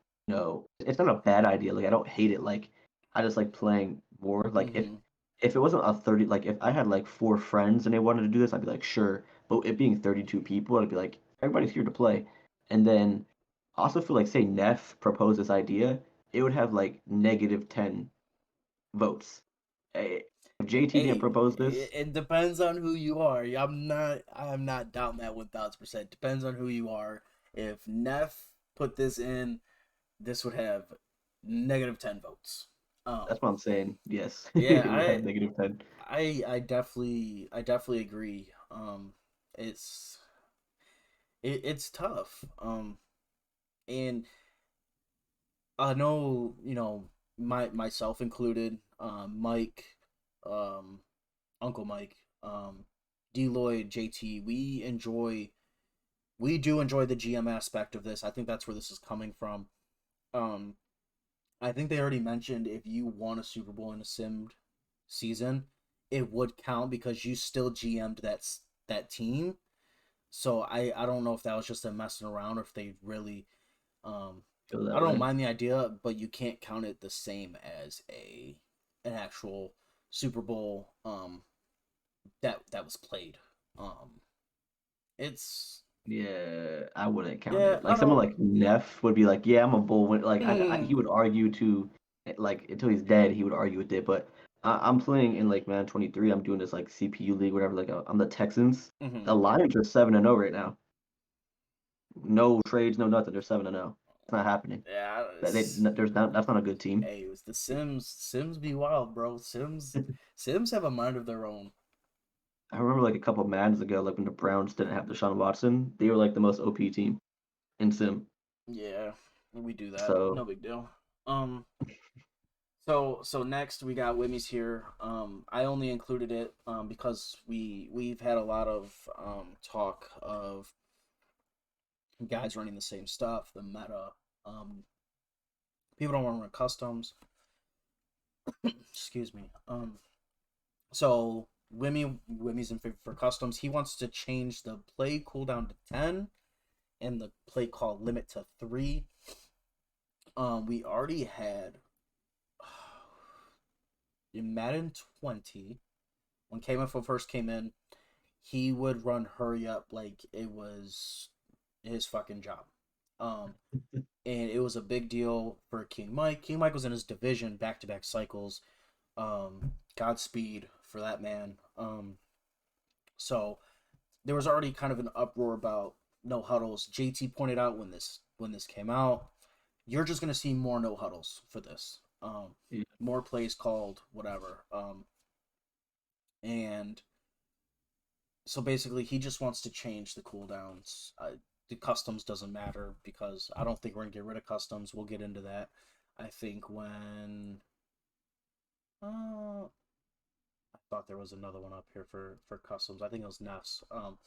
it's not a bad idea. Like I don't hate it. Like I just like playing more. Like hmm if it wasn't a 30, like if I had like 4 friends and they wanted to do this, I'd be like, sure. But it being 32 people, I'd be like, everybody's here to play. And then I also feel like say Neff proposed this idea, it would have like -10 votes. If JT didn't Hey, propose it, this, it depends on who you are. I'm not down that 1,000%. Depends on who you are. If Neff put this in, this would have -10 votes. that's what I'm saying. Yes, Yeah, it would have -10. I definitely agree. It's it's tough. And I know, myself included, Mike, um, Uncle Mike, Deloyd, JT, we do enjoy the GM aspect of this. I think that's where this is coming from. Um, I think they already mentioned if you won a Super Bowl in a simmed season, it would count because you still GM'd that team. So I don't know if that was just them messing around or if they really um Feel I that don't way. mind the idea, but you can't count it the same as an actual Super Bowl that was played. Um it's Yeah, I wouldn't count yeah, it. I Like someone don't like Neff would be like, "Yeah, I'm a bull." Like he mm, would argue to, like until he's dead, he would argue with it. But I'm playing in like Man 23. I'm doing this like CPU league, whatever. Like I'm the Texans. mhm. The Lions are 7-0 right now. No trades, no nothing. They're 7-0. It's not happening. Yeah, There's not. That's not a good team. hey, it was the Sims. Sims be wild, bro. Sims have a mind of their own. I remember like a couple of Maddens ago, like when the Browns didn't have Deshaun Watson, they were like the most OP team in Sim. Yeah, we do that. No So big deal. Um, so next we got Wimmy's here. I only included it because we've had a lot of talk of guys running the same stuff, the meta. Um, People don't want to run customs. Excuse me. So Wimmy's in favor for customs. He wants to change the play cooldown to 10 and the play call limit to 3. We already had in Madden 20 when KMFO first came in, he would run hurry up like it was his fucking job. Um, and it was a big deal for King Mike. King Mike was in his division back to back cycles. Godspeed for that man. So there was already kind of an uproar about no huddles. JT pointed out when this came out, you're just gonna see more no huddles for this. yeah. More plays called, whatever. And So basically, he just wants to change the cooldowns. The customs doesn't matter because I don't think we're gonna get rid of customs. We'll get into that. I think when I thought there was another one up here for customs. I think it was Nefs. We I'll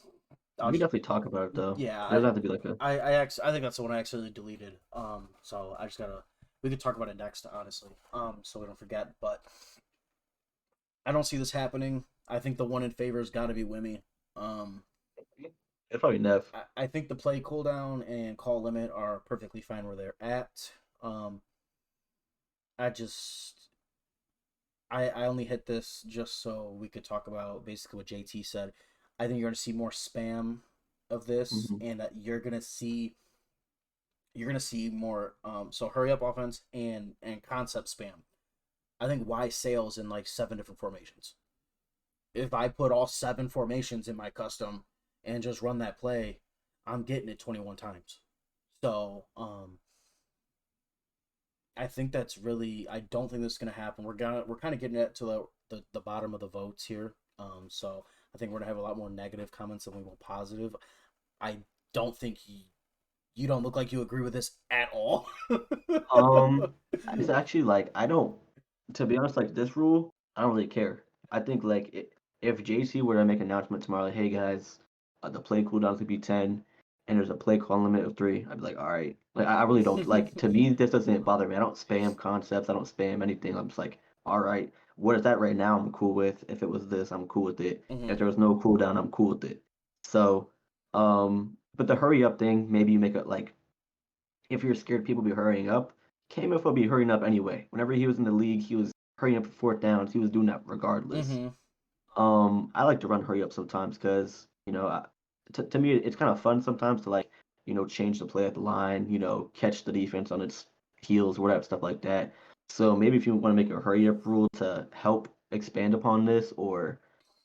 can just definitely talk about it though. yeah. It doesn't have to be like a. I think that's the one I accidentally deleted. So I just gotta. We could talk about it next, honestly. So we don't forget. But I don't see this happening. I think the one in favor has got to be Wimmy. Um, It's probably Nev. I think the play cooldown and call limit are perfectly fine where they're at. Um, I just I only hit this just so we could talk about basically what JT said. I think you're gonna see more spam of this, Hmm. and that you're gonna see more so hurry up offense and concept spam. I think Y sales in like 7 different formations. If I put all 7 formations in my custom and just run that play, I'm getting it 21 times. So I think that's really. I don't think this is gonna happen. We're kind of getting it to the bottom of the votes here. So I think we're gonna have a lot more negative comments than we will positive. I don't think you don't look like you agree with this at all. Um, it's actually like I don't. To be honest, like this rule, I don't really care. I think like if JC were to make an announcement tomorrow, like, hey guys, the play cooldown could be 10, and there's a play call limit of 3, I'd be like, all right. Like I really don't like. To me, this doesn't bother me. I don't spam concepts. I don't spam anything. I'm just like, all right. What is that right now? I'm cool with. If it was this, I'm cool with it. Hmm. If there was no cooldown, I'm cool with it. So, but the hurry up thing, maybe you make it like if you're scared people be hurrying up, KMF will be hurrying up anyway. Whenever he was in the league, he was hurrying up for fourth downs. He was doing that regardless. Hmm. I like to run hurry up sometimes because to me it's kind of fun sometimes to like change the play at the line, catch the defense on its heels, whatever stuff like that. So maybe if you want to make a hurry up rule to help expand upon this, or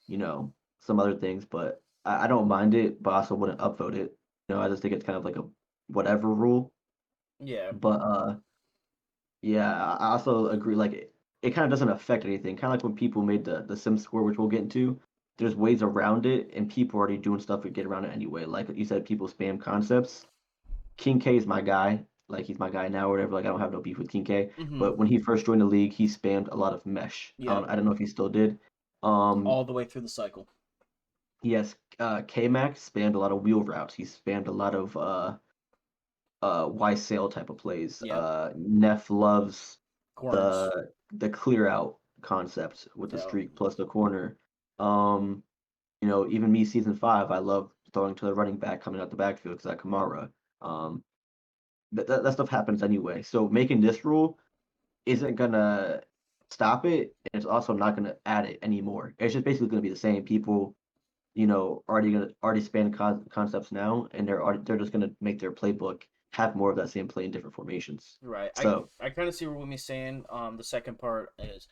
you know some other things, but I don't mind it, but I also wouldn't upvote it. I just think it's kind of like a whatever rule. Yeah. But yeah, I also agree. Like it kind of doesn't affect anything. Kind of like when people made the Sim score, which we'll get into. There's ways around it, and people are already doing stuff to get around it anyway. Like you said, people spam concepts. King K is my guy. Like he's my guy now, or whatever. Like I don't have no beef with King K. Hmm. But when he first joined the league, he spammed a lot of mesh. I Yeah. don't. I don't know if he still did. Um, All the way through the cycle. yes, K Max spammed a lot of wheel routes. He spammed a lot of Y sail type of plays. Yep. Neff loves Corners. the clear out concept with the Yeah. streak plus the corner. Um, even me season 5, I love throwing to the running back coming out the backfield because that Kamara. Um, that stuff happens anyway. So making this rule isn't gonna stop it, and it's also not gonna add it anymore. It's just basically gonna be the same. People, already span concepts now, and they're just gonna make their playbook have more of that same play in different formations. Right. So I kind of see what Wimmy's saying. The second part is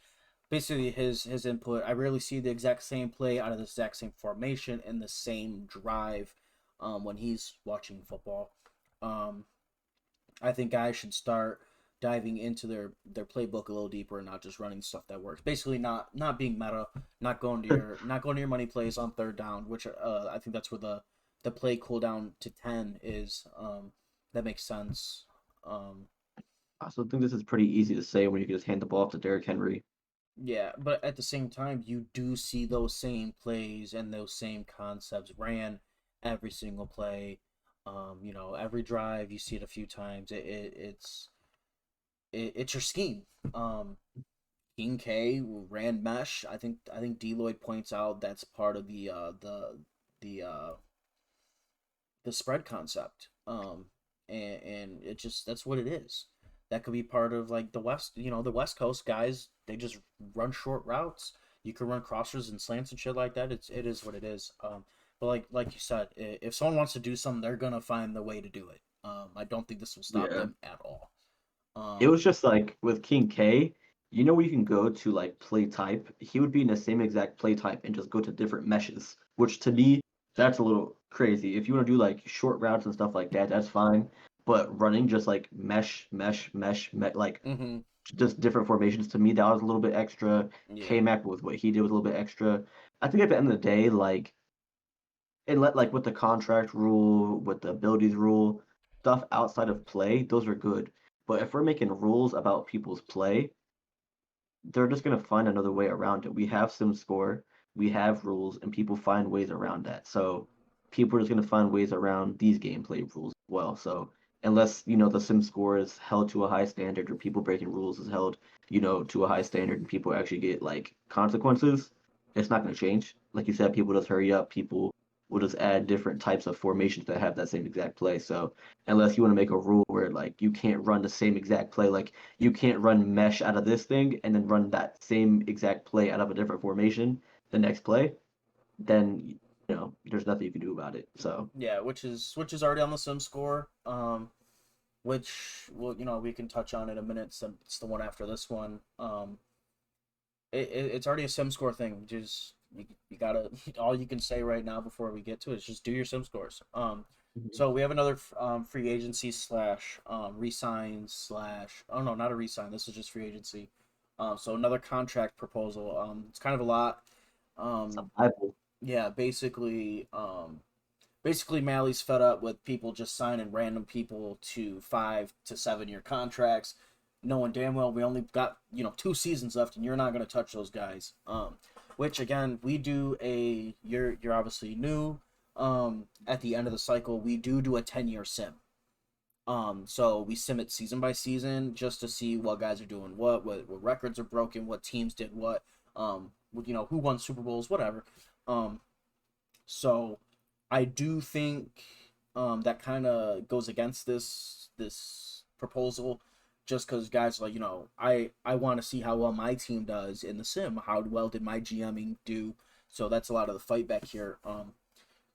basically his input. I rarely see the exact same play out of the exact same formation and the same drive when he's watching football. Um, I think guys should start diving into their playbook a little deeper and not just running stuff that works. Basically, not being meta, not going to your money plays on third down, which I think that's where the play cooldown to 10 is. That makes sense. Um, I also think this is pretty easy to say when you can just hand the ball off to Derrick Henry. Yeah, but at the same time, you do see those same plays and those same concepts ran every single play. Every drive you see it a few times. It's your scheme. King K ran mesh. I think Deloitte points out that's part of the the spread concept. And it just that's what it is. That could be part of like the West Coast guys. They just run short routes. You can run crossers and slants and shit like that. It is what it is. But like you said, if someone wants to do something, they're gonna find the way to do it. I don't think this will stop Yeah. them at all. It Um, was just like with King K, where you can go to like play type, he would be in the same exact play type and just go to different meshes, which to me, that's a little crazy. If you want to do like short routes and stuff like that, that's fine. But running just like like mm-hmm, just different formations, to me, that was a little bit extra. yeah, K Mac with what he did was a little bit extra. I think at the end of the day, like and let like with the contract rule, with the abilities rule, stuff outside of play, those are good. But if we're making rules about people's play, they're just gonna find another way around it. We have SimScore, we have rules, and people find ways around that. So people are just gonna find ways around these gameplay rules as well. So unless the SimScore is held to a high standard or people breaking rules is held, to a high standard and people actually get like consequences, it's not gonna change. Like you said, people just hurry up, people will just add different types of formations that have that same exact play. So unless you want to make a rule where like you can't run the same exact play, like you can't run mesh out of this thing and then run that same exact play out of a different formation the next play, then there's nothing you can do about it. So Yeah, which is already on the sim score. Which well, we can touch on in a minute. So it's the one after this one. It's already a sim score thing. Just you gotta all you can say right now before we get to it is just do your sim scores. Mhm. So we have another free agency slash resign slash oh no, not a resign. This is just free agency. So another contract proposal. It's kind of a lot. It's a Um, Bible. yeah, basically Malley's fed up with people just signing random people to 5 to 7 year contracts, knowing damn well we only got 2 seasons left, and you're not going to touch those guys. Which again we do a you're obviously new. At the end of the cycle, we do a 10 year sim. So we sim it season by season just to see what guys are doing, what records are broken, what teams did what, who won Super Bowls, whatever. Um, so I do think that kind of goes against this proposal, just because guys like I want to see how well my team does in the sim. How well did my GMing do? So that's a lot of the fight back here.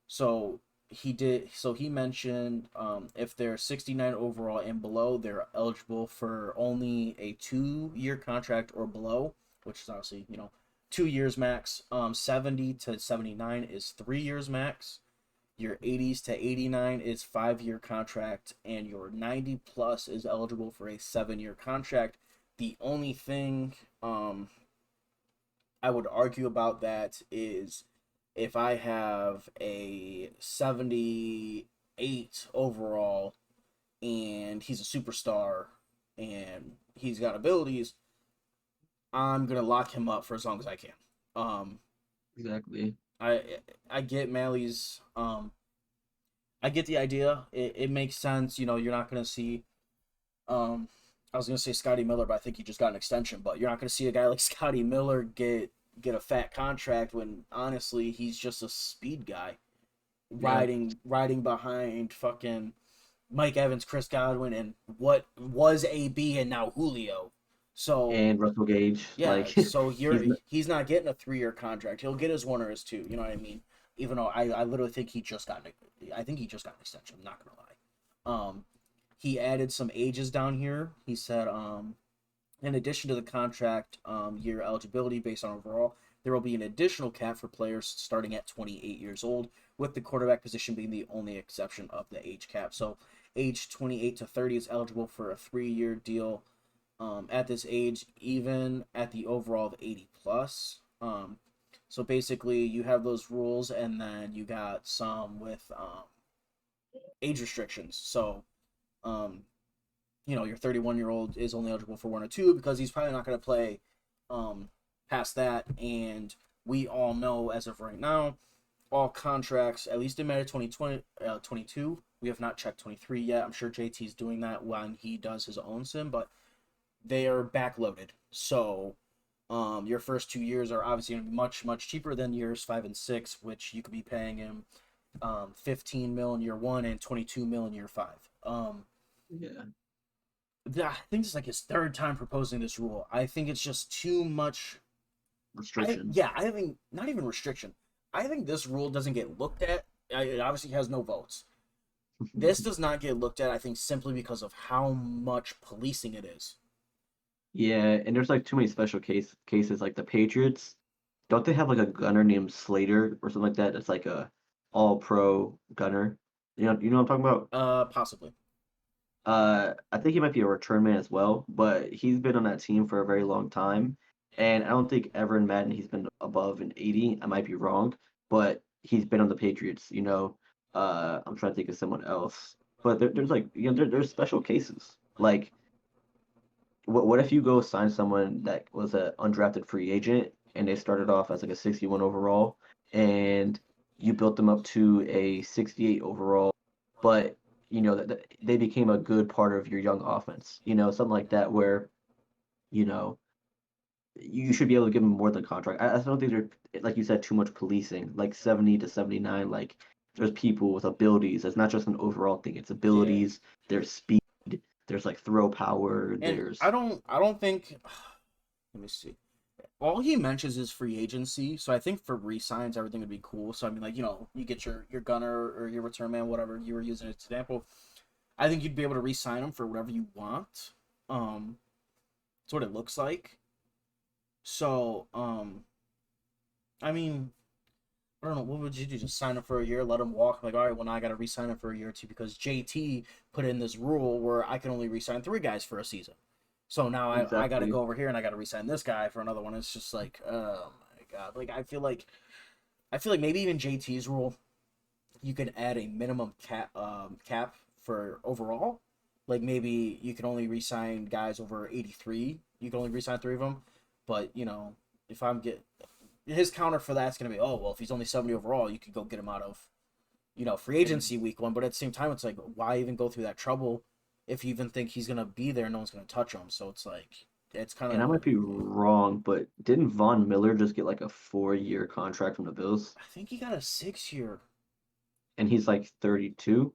So he mentioned if they're 69 overall and below, they're eligible for only a 2 year contract or below, which is obviously 2 years max. 70 to 79 is 3 years max. Your 80s to 89 is 5 year contract, and your 90 plus is eligible for a 7 year contract. The only thing I would argue about that is if I have a 78 overall and he's a superstar and he's got abilities, I'm gonna lock him up for as long as I can. Um, Exactly. I I get Malley's I get the idea. It makes sense. You're not gonna see I was gonna say Scotty Miller, but I think he just got an extension. But you're not gonna see a guy like Scotty Miller get a fat contract when honestly he's just a speed guy Yeah. riding behind fucking Mike Evans, Chris Godwin, and what was AB and now Julio. So And Russell Gage, yeah, like so he's he's not getting a 3 year contract. He'll get his one or his two. You know what I mean? Even though I literally think I think he just got an extension. I'm not gonna lie. He added some ages down here. He said in addition to the contract year eligibility based on overall, there will be an additional cap for players starting at 28 years old, with the quarterback position being the only exception of the age cap. So, age 28 to 30 is eligible for a 3 year deal at this age, even at the overall of 80 plus. So basically, you have those rules, and then you got some with age restrictions. So, um, your 31-year-old is only eligible for one or two because he's probably not going to play um, past that. And we all know as of right now, all contracts, at least in Meta 2020, 22, we have not checked 23 yet. I'm sure JT's doing that when he does his own sim, but they are backloaded. So your first 2 years are obviously going to be much, much cheaper than years 5 and 6, which you could be paying him 15 mil in year one and 22 mil in year five. yeah, I think this is like his third time proposing this rule. I think it's just too much. restrictions. I think not even restriction. I think this rule doesn't get looked at. It obviously has no votes. This does not get looked at. I think simply because of how much policing it is. Yeah, and there's like too many special cases like the Patriots. Don't they have like a gunner named Slater or something like that? That's like a all pro gunner. You know what I'm talking about? Possibly. I think he might be a return man as well, but he's been on that team for a very long time. And I don't think ever in Madden he's been above an 80. I might be wrong, but he's been on the Patriots. I'm trying to think of someone else, but there's like there's special cases. Like, what if you go sign someone that was an undrafted free agent and they started off as like a 61 overall, and you built them up to a 68 overall, but they became a good part of your young offense. Something like that where you know you should be able to give them more than a contract. I don't think there's, like you said, too much policing. Like 70 to 79, like there's people with abilities. It's not just an overall thing. It's Yeah. abilities. There's speed. There's like throw power. And There's I don't think let me see. All he mentions is free agency, so I think for re-signs everything would be cool. So I mean, like, you get your gunner or your return man, whatever you were using as an example. I think you'd be able to re-sign him for whatever you want. That's what it looks like. So I mean, I don't know. What would you do? Just sign him for a year, let him walk? Like, all right, well, now I got to re-sign him for a year or two because JT put in this rule where I can only re-sign 3 guys for a season. So now I got to exactly. go over here and I got to re-sign this guy for another one. It's just like, oh my god. Like, I feel like maybe even JT's rule, you can add a minimum cap for overall. Like maybe you can only re-sign guys over 83. You can only re-sign 3 of them. But if I'm get his counter for that's gonna be, oh well, if he's only 70 overall, you could go get him out of free And agency week 1. But at the same time, it's like, why even go through that trouble if you even think he's gonna be there? No one's gonna touch him. So it's like it's kind and I of. might be wrong, but didn't Von Miller just get like a 4-year contract from the Bills? I think he got a 6 year. And he's like 32.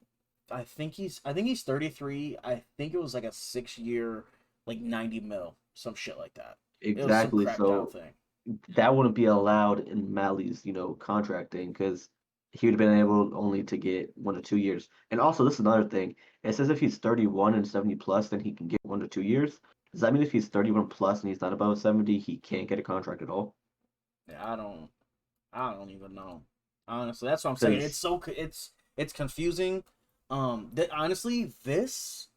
I think he's 33. I think it was like a 6 year, like 90 mil, some shit like that. It was some Exactly. cracked out So thing. that wouldn't be allowed in Malley's, contracting because he would have been able only to get 1 to 2 years. And also, this is another thing. It says if he's 31 and 70 plus, then he can get 1 to 2 years. Does that mean if he's 31 plus and he's not above 70, he can't get a contract at all? Yeah, I don't even know. Honestly, that's what I'm saying. It's Because so it's confusing. That honestly, this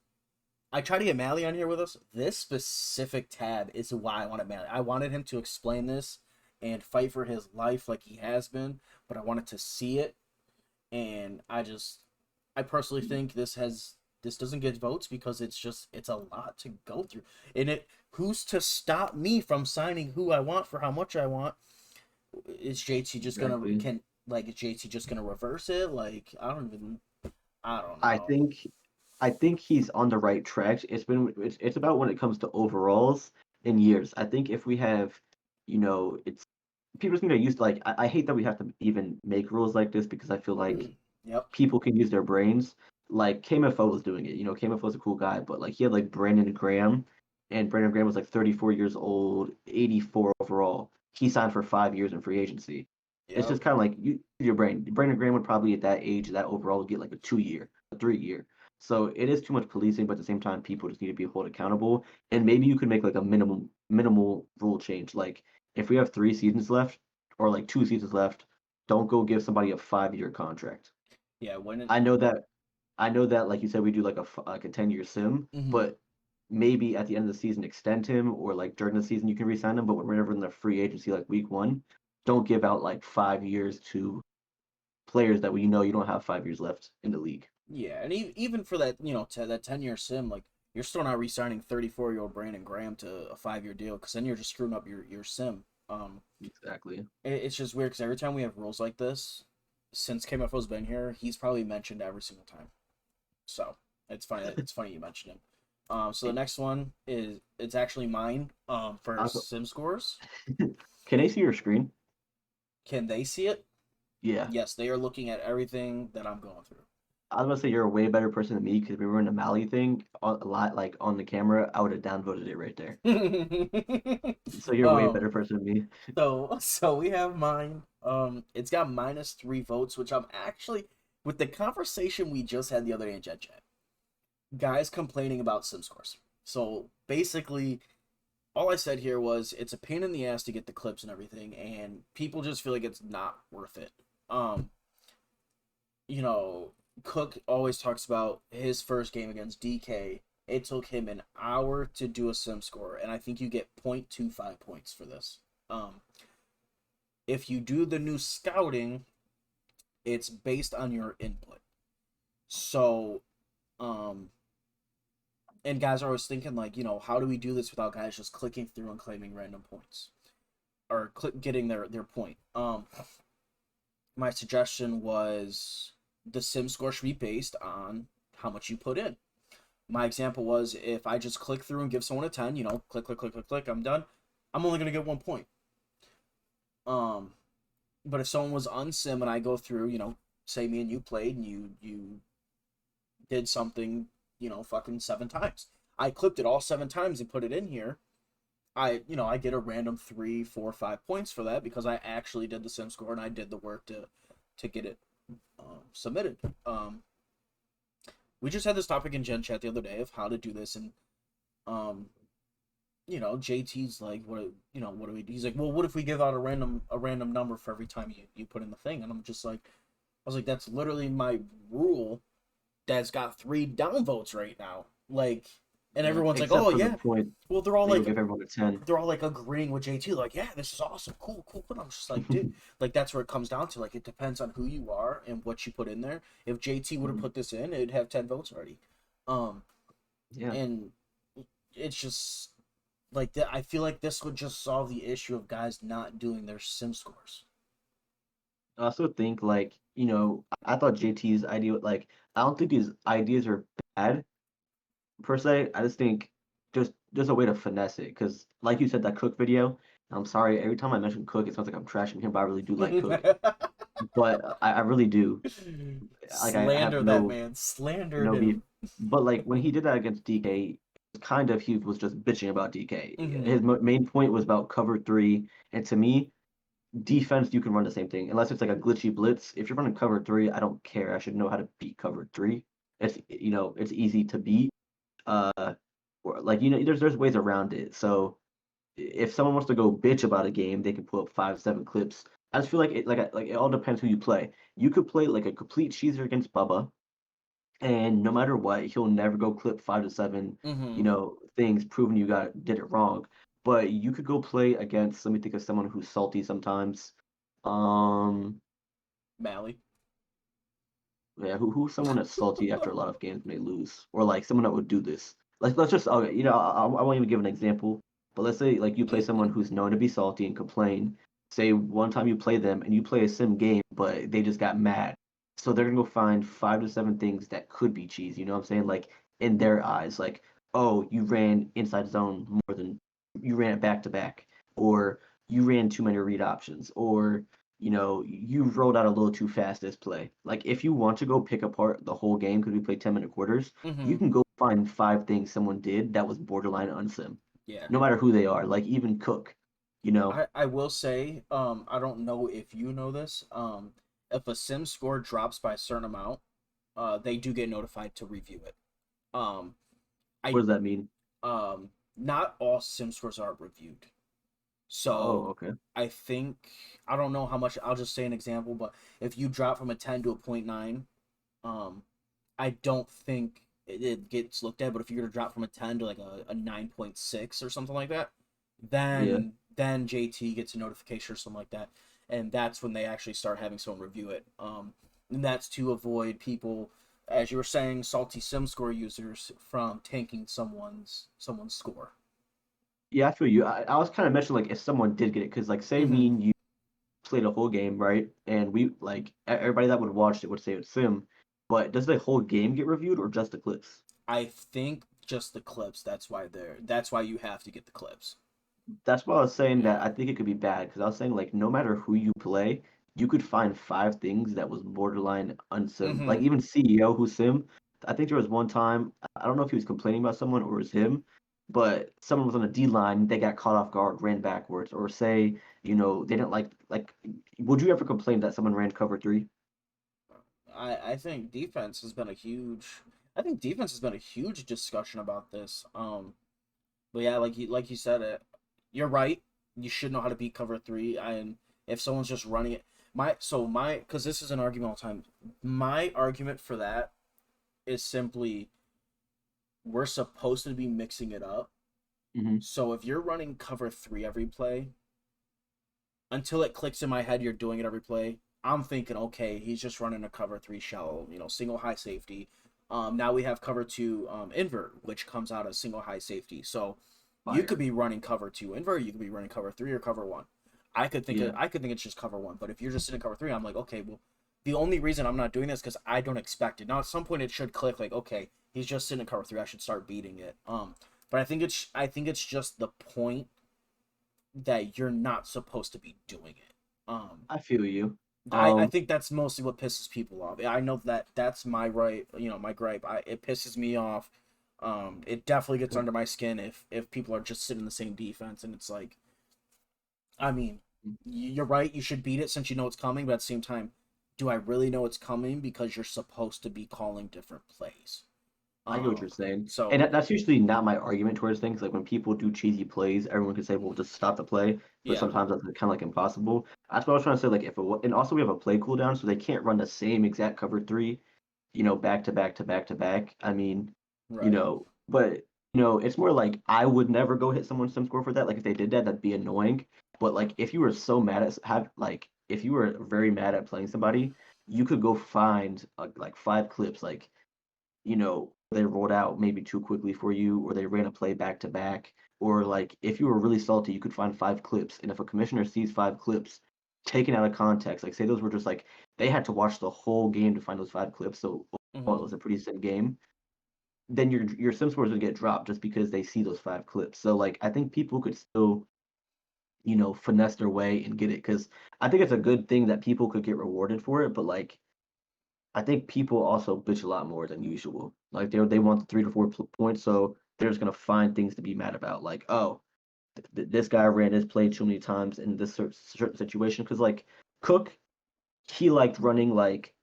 I try to get Mally on here with us. This specific tab is why I wanted Mally. I wanted him to explain this and fight for his life like he has been, but I wanted to see it, and I personally think this doesn't get votes because it's a lot to go through. And who's to stop me from signing who I want for how much I want? Is JT just gonna exactly. can like is JT just gonna reverse it? Like I don't I know. think I think he's on the right track. It's about when it comes to overalls in years. I think if we have, it's people just need to use like I hate that we have to even make rules like this because I feel like Yep. people can use their brains. Like KMFO was doing it. KMFO was a cool guy, but like he had like Brandon Graham, and Brandon Graham was like 34 years old, 84 overall. He signed for 5 years in free agency. It's Yep. just kind of like your brain. Brandon Graham would probably at that age, that overall, get like a 2 year, a 3 year. So it is too much policing, but at the same time, people just need to be held accountable. And maybe you could make like a minimal rule change. Like if we have 3 seasons left, or like 2 seasons left, don't go give somebody a 5-year contract. Yeah. When it. I know that I know that like you said we do like like a 10-year sim, Mhm. but maybe at the end of the season extend him or like during the season you can resign him, but whenever in the free agency like week 1, don't give out like 5 years to players that we know you don't have 5 years left in the league. Yeah, and even for that, to that 10 year sim, like you're still not re-signing 34-year-old Brandon Graham to a 5 year deal because then you're just screwing up your sim. Exactly. It's just weird because every time we have rules like this, since KMFO's been here, he's probably mentioned every single time. So it's funny. It's funny you mentioned him. So the Eh, next one is it's actually mine. For I- sim scores, Can I see your screen? can they see it? Yeah. Yes, they are looking at everything that I'm going through. I was gonna say you're a way better person than me because we were in the Mali thing a lot like on the camera, I would have downvoted it right there. So you're a way um, better person than me. so we have mine. It's got -3 votes, which I'm actually with the conversation we just had the other day in Jet Chat. Guys complaining about sim scores. So basically, all I said here was it's a pain in the ass to get the clips and everything, and people just feel like it's not worth it. Um, you know, Cook always talks about his first game against DK. It took him an hour to do a sim score, and I think you get 0.25 points for this. Um, if you do the new scouting, It's based on your input. So, and guys are always thinking like, how do we do this without guys just clicking through and claiming random points or getting their point? My suggestion was the sim score should be based on how much you put in. My example was if I just click through and give someone a 10, click, click, click, click, click, I'm done. I'm only gonna get 1 point. But if someone was unsim and I go through, say me and you played and you did something, fucking 7 times. I clipped it all 7 times and put it in here. I get a random 3, 4, 5 points for that because I actually did the sim score and I did the work to get it submitted. We just had this topic in Gen Chat the other day of how to do this, and JT's like, what do we do? He's like, well, what if we give out a random number for every time you put in the thing? And I'm just like, I was like, that's literally my rule that's got 3 downvotes right now. Like, and everyone's like, oh yeah. Well, they're all like, give everyone a 10. They're all like agreeing with JT, like, yeah, this is awesome, cool. And I'm just like, dude, like that's where it comes down to. Like, it depends on who you are and what you put in there. If JT would have put this in, it'd have 10 votes already. Yeah. And it's just like that. I feel like this would just solve the issue of guys not doing their sim scores. I also think I thought JT's idea, like, I don't think these ideas are bad per se. I just think there's a way to finesse it, because like you said, that Cook video. I'm sorry, every time I mention Cook, it sounds like I'm trashing him, but I really do like Cook. But I really do. Like, Slander that man. Slander him. Beef. But like when he did that against DK, he was just bitching about DK. His main point was about cover 3, and to me, defense, you can run the same thing unless it's like a glitchy blitz. If you're running cover 3, I don't care. I should know how to beat cover 3. It's easy to beat. Or like there's ways around it. So if someone wants to go bitch about a game, they can pull up 5, 7 clips. I just feel like it all depends who you play. You could play like a complete cheeser against Bubba, and no matter what, he'll never go clip 5 to 7, things proving you did it wrong. But you could go play against, let me think of someone who's salty sometimes. Mally. Yeah, who's someone that's salty after a lot of games when they lose, or like someone that would do this. Like, let's just, okay, I won't even give an example, but let's say like you play someone who's known to be salty and complain. Say one time you play them and you play a sim game, but they just got mad, so they're gonna go find 5 to 7 things that could be cheese. You know what I'm saying? Like, in their eyes, like, oh, you ran inside zone more than you ran it back to back, or you ran too many read options, or you rolled out a little too fast this play. Like, if you want to go pick apart the whole game because we play 10-minute quarters, you can go find 5 things someone did that was borderline unsim. Yeah. No matter who they are, like even Cook, I will say, I don't know if you know this, if a sim score drops by a certain amount, they do get notified to review it. What does that mean? Not all sim scores are reviewed. So, okay. I think, I don't know how much, I'll just say an example, but if you drop from a 10 to a 0.9, I don't think it gets looked at, but if you're going to drop from a 10 to like a 9.6 or something like that, then JT gets a notification or something like that, and that's when they actually start having someone review it. And that's to avoid people, as you were saying, salty sim score users from tanking someone's score. Yeah, I feel you. I was kind of mentioning, like, if someone did get it, because like say me and you played a whole game, right? And we, like, everybody that would watch it would say it's sim, but does the whole game get reviewed or just the clips? I think just the clips. That's why you have to get the clips. That's why I was saying that I think it could be bad, because I was saying, like, no matter who you play, you could find 5 things that was borderline unsim. Like, even CEO who sim, I think there was one time, I don't know if he was complaining about someone or it was him, but someone was on a D line, they got caught off guard, ran backwards, or say, they didn't like, would you ever complain that someone ran cover 3? I think defense has been a huge. I think defense has been a huge discussion about this. But yeah, like you said it, you're right. You should know how to beat cover 3, and if someone's just running it, because this is an argument all the time. My argument for that is simply we're supposed to be mixing it up. So if you're running cover 3 every play, until it clicks in my head you're doing it every play, I'm thinking, okay, he's just running a cover three shell, single high safety. Now we have cover two invert, which comes out as single high safety. So you could Fire. be running cover two invert, you could be running cover three or cover one. Yeah. I could think it's just cover one, but if you're just sitting cover three, I'm like, okay, well, the only reason I'm not doing this because I don't expect it. Now at some point it should click like, okay, he's just sitting in cover three, I should start beating it. But I think it's just the point that you're not supposed to be doing it. I feel you. I Um, think that's mostly what pisses people off. I know that that's my right, my gripe. It pisses me off. It definitely gets under my skin if people are just sitting in the same defense, and it's like, I mean, you're right. You should beat it since you know it's coming, but at the same time, do I really know it's coming because you're supposed to be calling different plays? I get what you're saying, and So that's usually not my argument towards things. Like when people do cheesy plays, everyone can say, "Well, just stop the play," but yeah, sometimes that's kind of like impossible. That's what I was trying to say. Like and also we have a play cooldown, so they can't run the same exact cover three, back to back to back to back. I mean, right. but it's more like I would never go hit someone's sim score for that. Like if they did that, that'd be annoying. But like if you were so mad at have like if you were very mad at playing somebody, you could go find like 5 clips, like they rolled out maybe too quickly for you, or they ran a play back to back, or like if you were really salty, you could find 5 clips. And if a commissioner sees 5 clips taken out of context, like say those were just like they had to watch the whole game to find those 5 clips, so overall it Mm-hmm. was a pretty sim game, then your sim scores would get dropped just because they see those 5 clips. So like I think people could still finesse their way and get it because I think it's a good thing that people could get rewarded for it, but like I think people also bitch a lot more than usual. Like they want the 3 to 4 points, so they're just gonna find things to be mad about. Like, oh, this guy ran his play too many times in this certain situation. Because like Cook, he liked running like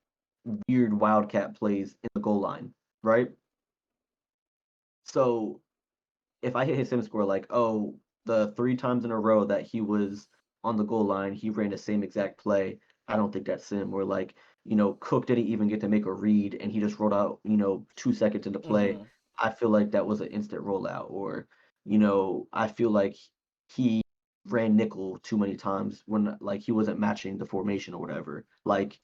weird wildcat plays in the goal line, right? So if I hit his sim score, like, oh, the 3 times in a row that he was on the goal line, he ran the same exact play. I don't think that's sim. Or like, Cook didn't even get to make a read and he just rolled out, 2 seconds into play. Mm-hmm. I feel like that was an instant rollout. Or, I feel like he ran nickel too many times when like he wasn't matching the formation or whatever. Like,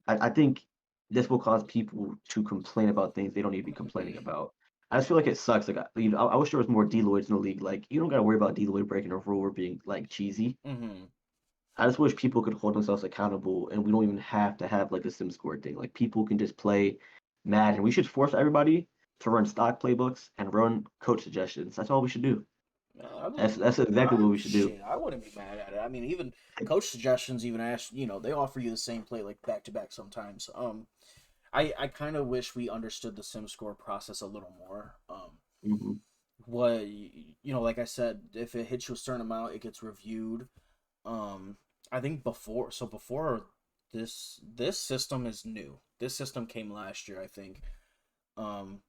I think this will cause people to complain about things they don't need to be complaining about. I just feel like it sucks. Like, I wish there was more Deloids in the league. Like, you don't gotta worry about Deloitte breaking a rule or being like cheesy. Mm-hmm. I just wish people could hold themselves accountable, and we don't even have to have like a sim score thing. Like, people can just play Madden. We should force everybody to run stock playbooks and run coach suggestions. That's all we should do. I That's wouldn't. that's exactly what we should do. Shit. I wouldn't be mad at it. I mean, even coach suggestions, even ask. They offer you the same play like back to back sometimes. I kind of wish we understood the sim score process a little more. Hmm. What like I said, if it hits you a certain amount, it gets reviewed. I think before this system is new. This system came last year, I think. Um,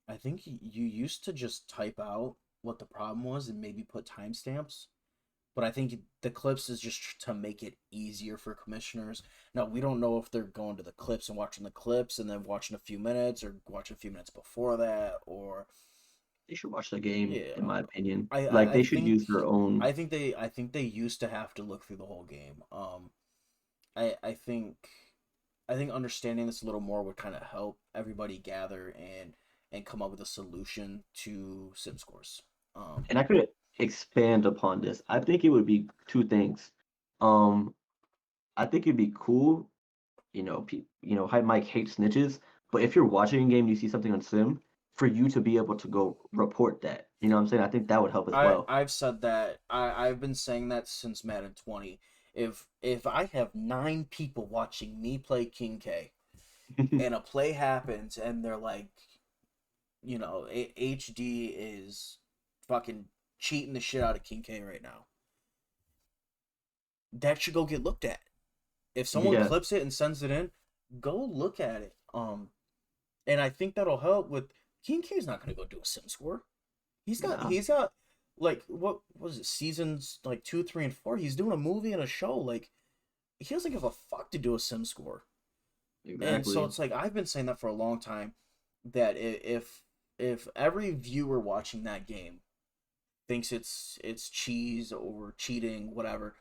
I think you used to just type out what the problem was and maybe put timestamps. But I think the clips is just to make it easier for commissioners. Now, we don't know if they're going to the clips and watching the clips and then watching a few minutes or watching a few minutes before that or They should watch the game, yeah. in my opinion. I Like, I, I they should think use their own. I think they used to have to look through the whole game. I I think I think understanding this a little more would kind of help everybody gather and come up with a solution to sim scores. And I could expand upon this. I think it would be two things. Um, I think it'd be cool, Hype Mike hates snitches, but if you're watching a game and you see something on Sim, for you to be able to go report that. You know what I'm saying? I think that would help as well. I've said that. I've been saying that since Madden 20. If I have 9 people watching me play King K and a play happens and they're like, HD is fucking cheating the shit out of King K right now, that should go get looked at. If someone Yeah, clips it and sends it in, go look at it. And I think that'll help with King K's not gonna go do a sim score. nah, He's got like what was it, seasons like 2, 3, and 4. He's doing a movie and a show. Like he doesn't give a fuck to do a sim score. And so exactly. it's like I've been saying that for a long time that if every viewer watching that game thinks it's cheese or cheating, whatever,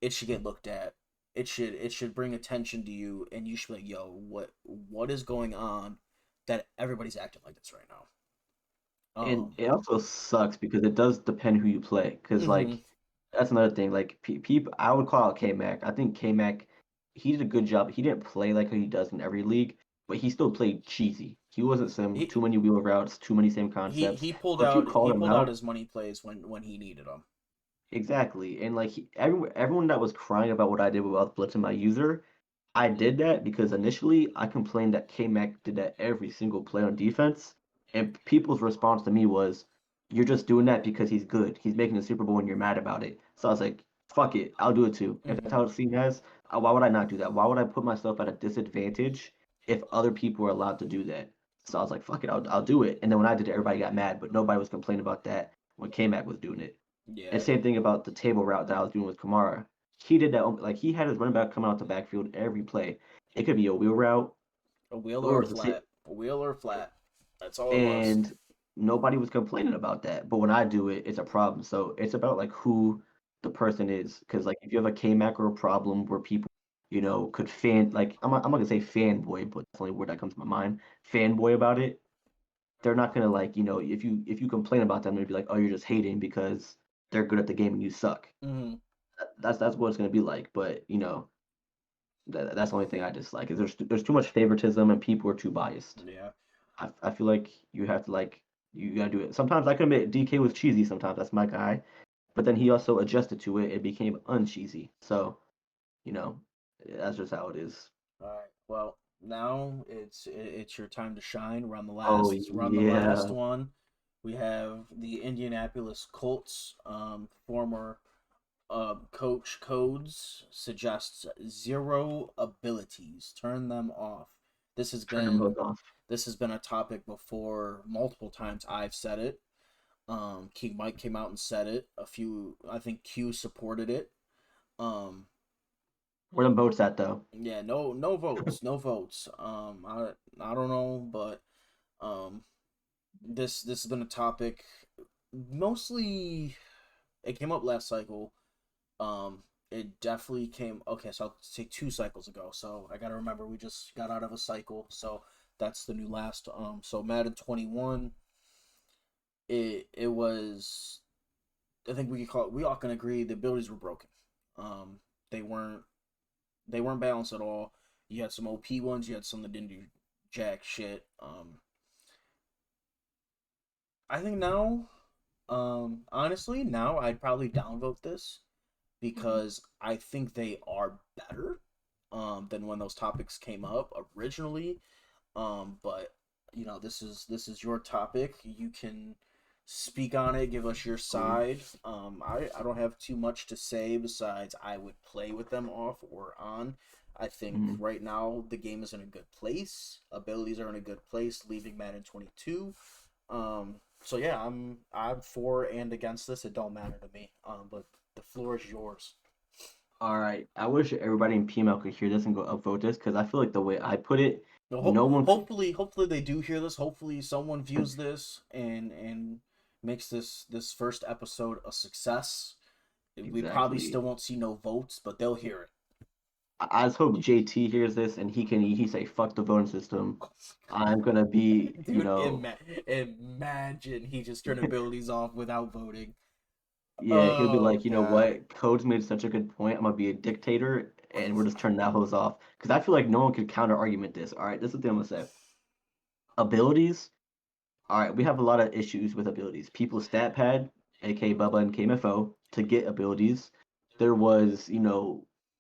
it should get looked at. it should bring attention to you, and you should be like, yo, what is going on that everybody's acting like this right now. And Um. it also sucks because it does depend who you play. Because Hmm. like that's another thing. Like people, I would call out K Mac. I think K Mac, he did a good job. He didn't play like he does in every league, but he still played cheesy. He wasn't some too He many wheel routes, too many same he concepts. he pulled So if you out called he him pulled out out, his money plays when he needed them. exactly. And like everyone that was crying about what I did without blitzing my user, I did that because initially I complained that K-Mac did that every single play on defense, and people's response to me was, "You're just doing that because he's good. He's making the Super Bowl and you're mad about it." So I was like, "Fuck it, I'll do it too." If that's Hmm. how it's seen as, why would I not do that? Why would I put myself at a disadvantage if other people are allowed to do that? So I was like, "Fuck it, I'll do it." And then when I did it, everybody got mad, but nobody was complaining about that when K-Mac was doing it. And Yeah, same thing about the table route that I was doing with Kamara. He did that like he had his running back coming out the backfield every play. It could be a wheel route a wheel or or a the same, flat, a wheel or a flat. That's all it was. and nobody was complaining about that. But when I do it, it's a problem. So it's about like who the person is. Because like if you have a K Mac or a problem where people, could like I'm not gonna say fanboy, but that's the only word that comes to my mind. Fanboy about it. They're not gonna like, if you complain about them, they'd be like, oh, you're just hating because they're good at the game and you suck. Hmm. That's what it's gonna be like. But that's the only thing I dislike is there's too much favoritism and people are too biased. Yeah. I feel like you have to like you gotta do it. Sometimes I can admit DK was cheesy. Sometimes that's my guy, but then he also adjusted to it. It became uncheesy. So you know that's just how it is. All right. Well, now it's your time to shine. Oh We're on the last yeah, one. We have the Indianapolis Colts. Former coach Codes suggests zero abilities. Turn them off. This has turn them been both off. this has been a topic before multiple times. I've said it. King Mike came out and said it. A few, I think Q supported it. Um, Where them boats at though? yeah, no votes, no votes. I don't know, but um, this has been a topic. Mostly, it came up last cycle. It definitely came. Okay, so I'll say 2 cycles ago. So I gotta remember we just got out of a cycle. So that's the new last. So Madden 21. It was. I think we could call it. We all can agree the abilities were broken. Um, they weren't they weren't balanced at all. You had some OP ones. You had some that didn't do jack shit. I think now, honestly, now I'd probably downvote this because I think they are better than when those topics came up originally. But this is your topic. You can speak on it, give us your Um, side. I don't have too much to say besides I would play with them off or on. I think mhm. right now the game is in a good place. Abilities are in a good place. Leaving Madden 22. So yeah, I'm for and against this. It don't matter to me. But the floor is yours. All right. I wish everybody in PML could hear this and go upvote this because I feel like the way I put it, No, no one. hopefully they do hear this. Hopefully someone views this and makes this first episode a success. We probably Exactly. still won't see no votes, but they'll hear it. I just hope JT hears this and he say fuck the voting system. I'm gonna be, Dude, imagine he just turned abilities off without voting. yeah, he'll be Oh like, you know god. what? Code's made such a good point. I'm gonna be a dictator and we're just turning that hose off. Because I feel like no one could counter argument this. All right, this is the thing I'm gonna say. Abilities. All right, we have a lot of issues with abilities. People stat pad, aka Bubba and KMFO, to get abilities. There was,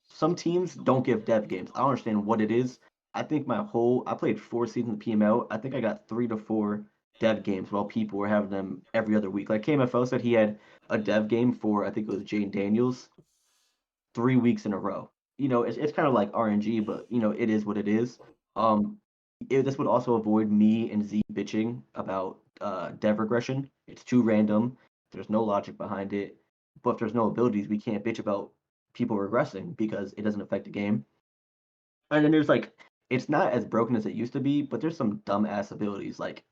some teams don't give dev games. I don't understand what it is. I think I played 4 seasons of PML. I think I got 3 to 4 dev games while people were having them every other week. Like KMFO said he had a dev game for, I think it was Jane Daniels, 3 weeks in a row. It's kind of like RNG, but it is what it is. Um, this would also avoid me and Z bitching about dev regression. It's too random. There's no logic behind it. But if there's no abilities, we can't bitch about people regressing because it doesn't affect the game. And then there's like, it's not as broken as it used to be, but there's some dumbass abilities. Like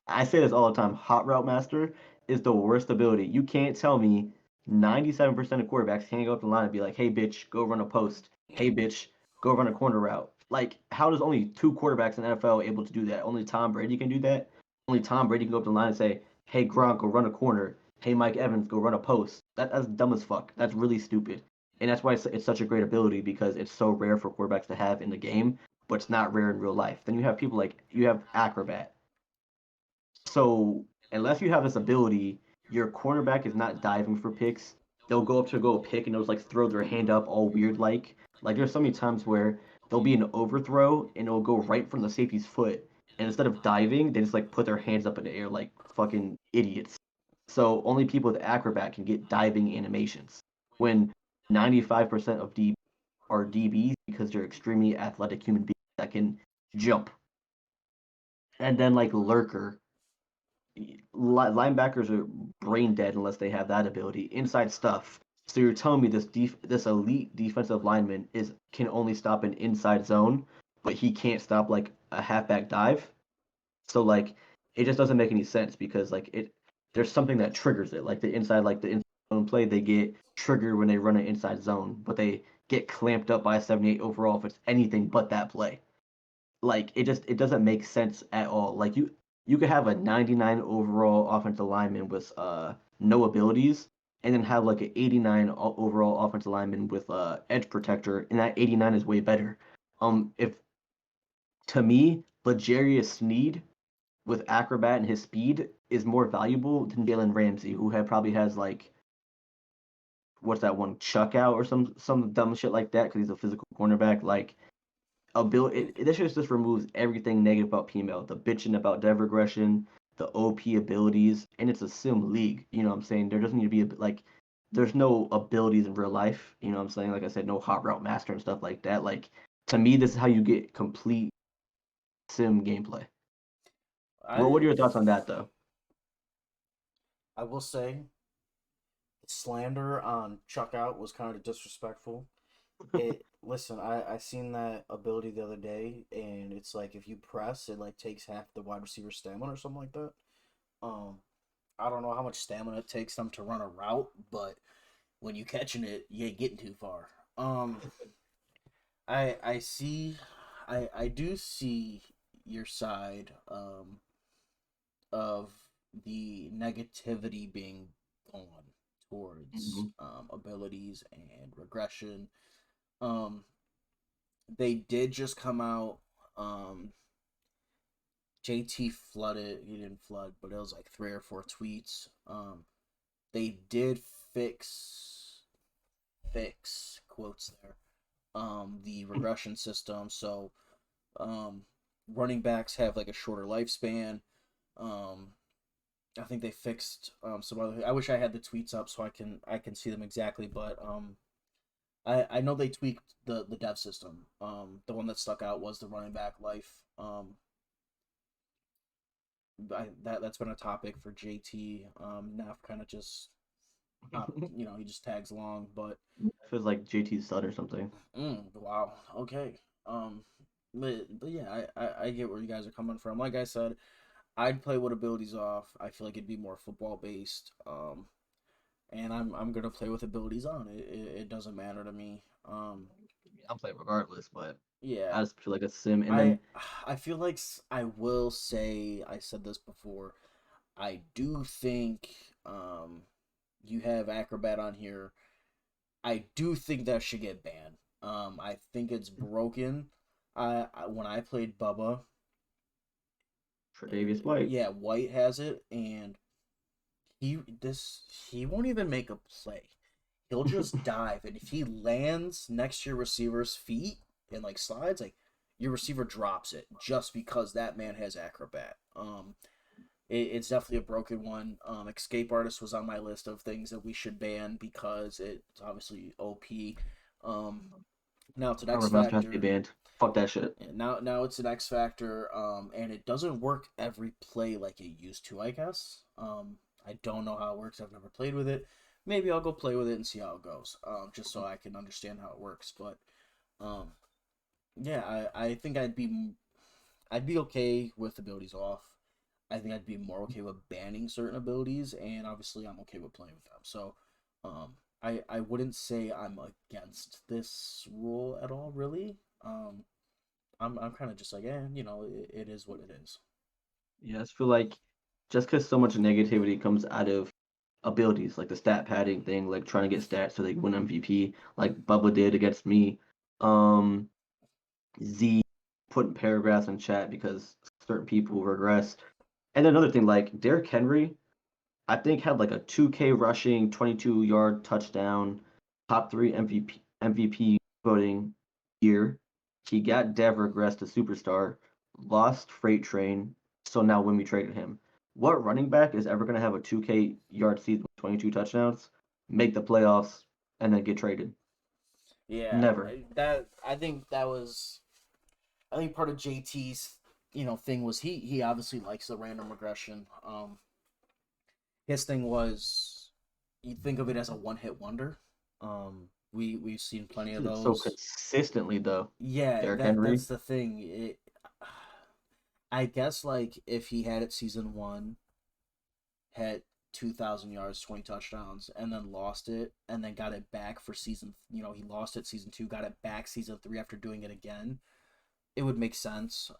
I say this all the time. Hot Route Master is the worst ability. You can't tell me 97% of quarterbacks can't go up the line and be like, "Hey, bitch, go run a post," hey bitch, go run a corner route. Like, how does only 2 quarterbacks in the NFL able to do that? Only Tom Brady can do that. Only Tom Brady can go up the line and say, hey Gronk, go run a corner. Hey Mike Evans, go run a post. That's dumb as fuck. That's really stupid. And that's why it's such a great ability because it's so rare for quarterbacks to have in the game, but it's not rare in real life. Then you have people like you have Acrobat. So unless you have this ability, your cornerback is not diving for picks. They'll go up to go pick and they'll just like throw their hand up all weird like. Like there's so many times where there'll be an overthrow and it'll go right from the safety's foot. And instead of diving, they just like put their hands up in the air like fucking idiots. So only people with acrobat can get diving animations. When 95% of D are DBs because they're extremely athletic human beings that can jump. And then like lurker linebackers are brain dead unless they have that ability. Inside stuff. So you're telling me this elite defensive lineman can only stop an inside zone, but he can't stop like a halfback dive. So like it just doesn't make any sense because like there's something that triggers it. Like the inside zone play, they get triggered when they run an inside zone, but they get clamped up by a 78 overall if it's anything but that play. Like it doesn't make sense at all. Like you could have a 99 overall offensive lineman with no abilities, and then have like an 89 overall offensive lineman with edge protector, and that 89 is way better. If to me, L'Jarius Sneed with acrobat and his speed is more valuable than Jalen Ramsey, who probably has like what's that one chuck out or some dumb shit like that because he's a physical cornerback. Like this just removes everything negative about PML. The bitching about dev regression, the OP abilities, and it's a sim league. You know what I'm saying? There doesn't need to be like there's no abilities in real life. You know what I'm saying? Like I said, no hot route master and stuff like that. Like to me, this is how you get complete sim gameplay. Well, what are I your thoughts on that though? I will say slander on Chuck Out was kind of disrespectful. It listen, I seen that ability the other day, and it's like if you press, it like takes half the wide receiver stamina or something like that. Um, I don't know how much stamina it takes them to run a route, but when you catching it, you ain't getting too far. Um, I see, I do see your side of the negativity being gone towards Mm-hmm. abilities and regression. Um, they did just come out. Um, JT flooded. He didn't flood, but it was like 3 or 4 tweets. They did fix quotes there. The regression system. So, um, running backs have like a shorter lifespan. Um, I think they fixed some other. I wish I had the tweets up so I can see them exactly, but I know they tweaked the dev system. The one that stuck out was the running back life. That's been a topic for JT. Neff kind of just he just tags along, but Feels like JT's son or something. wow, okay. Um, but yeah, I get where you guys are coming from. Like I said, I'd play with abilities off. I feel like it'd be more football based. And I'm gonna play with abilities on. It doesn't matter to me. I'm playing regardless, but Yeah, I just feel like a sim. And I then I feel like I will say I said this before. I do think you have Acrobat on here. I do think that should get banned. I think it's broken. When I played Bubba, Tre'Davious White. yeah, White has it, and he won't even make a play. He'll just dive, and if he lands next to your receiver's feet and like slides, like your receiver drops it just because that man has acrobat. It's definitely a broken one. Escape Artist was on my list of things that we should ban because it's obviously OP. Um, now it's an X Power Master has to be Factor. banned. Fuck that shit. And now it's an X Factor. And it doesn't work every play like it used to, I guess. I don't know how it works. I've never played with it. Maybe I'll go play with it and see how it goes. Just so I can understand how it works. But um, yeah, I think I'd be okay with abilities off. I think I'd be more okay with banning certain abilities, and obviously I'm okay with playing with them. So, um, I wouldn't say I'm against this rule at all, really. I'm kind of just like, it is what it is. Yeah, I just feel like just because so much negativity comes out of abilities, like the stat padding thing, like trying to get stats so they win MVP, like Bubba did against me. Um, Z putting paragraphs in chat because certain people regress. And then another thing, like Derrick Henry, I think had like a 2K rushing, 22-yard touchdown, top three MVP voting year. He got Dev regressed to superstar, lost Freight Train, so now when we traded him. What running back is ever going to have a 2K yard season with 22 touchdowns, make the playoffs, and then get traded? Yeah, Never. I think that was I think part of JT's thing was he obviously likes the random regression. His thing was you think of it as a one hit wonder. We've seen plenty of So those. consistently, though, Yeah, Derrick Henry. that's the thing. I guess like if he had it season one, had 2,000 yards, 20 touchdowns, and then lost it, and then got it back for season. He lost it season two, got it back season three after doing it again. It would make sense.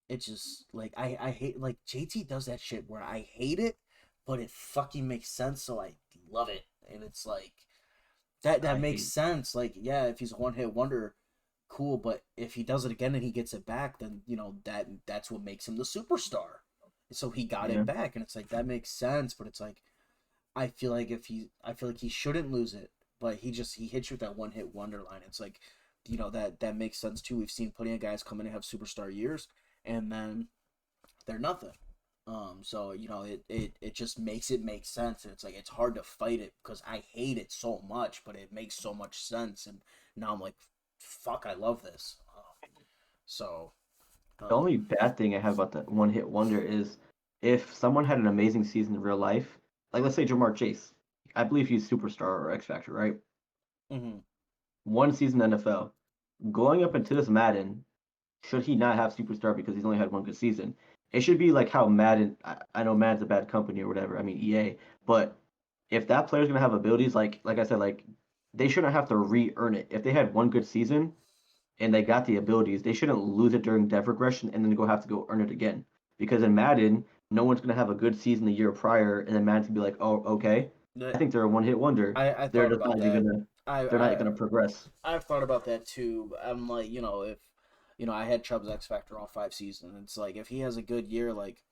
It's just like I hate like JT does that shit where I hate it, but it fucking makes sense, so I love it, and it's like that I makes hate. sense. Like yeah, if he's a one hit wonder, cool, but if he does it again and he gets it back, then that's what makes him the superstar. So he got Yeah. it back, and it's like that makes sense, but it's like I feel like he shouldn't lose it, but he hits you with that one hit wonder line. It's like, that makes sense too. We've seen plenty of guys come in and have superstar years, and then they're nothing. So it just makes it make sense, and it's like it's hard to fight it because I hate it so much, but it makes so much sense, and now I'm like, fuck, I love this. So, The um, only bad thing I have about the one hit wonder is if someone had an amazing season in real life, like let's say Jamar Chase. I believe he's superstar or X Factor, right? mhm. One season NFL. Going up into this Madden, should he not have superstar because he's only had one good season? It should be like how Madden. I know Madden's a bad company or whatever. I mean EA, but if that player's gonna have abilities, like I said, like they shouldn't have to re-earn it. If they had one good season, and they got the abilities, they shouldn't lose it during dev regression and then have to go earn it again. Because in Madden, no one's gonna have a good season the year prior, and then Madden's gonna be like, oh, okay. I think they're a one hit wonder. I They're thought just about not even that. gonna. I They're not I gonna progress. I've thought about that too. I'm like, if I had Chubb's X Factor all 5 seasons, it's like if he has a good year, like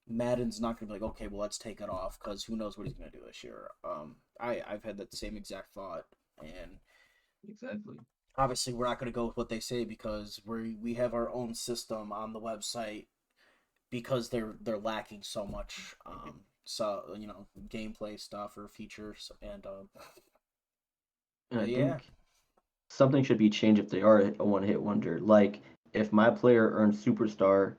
Madden's not gonna be like, okay, well let's take it off because who knows what he's gonna do this year. I've had that same exact thought, and Exactly. obviously we're not gonna go with what they say because we have our own system on the website because they're lacking so much gameplay stuff or features and And I but yeah. think something should be changed if they are a one hit wonder. Like if my player earned superstar,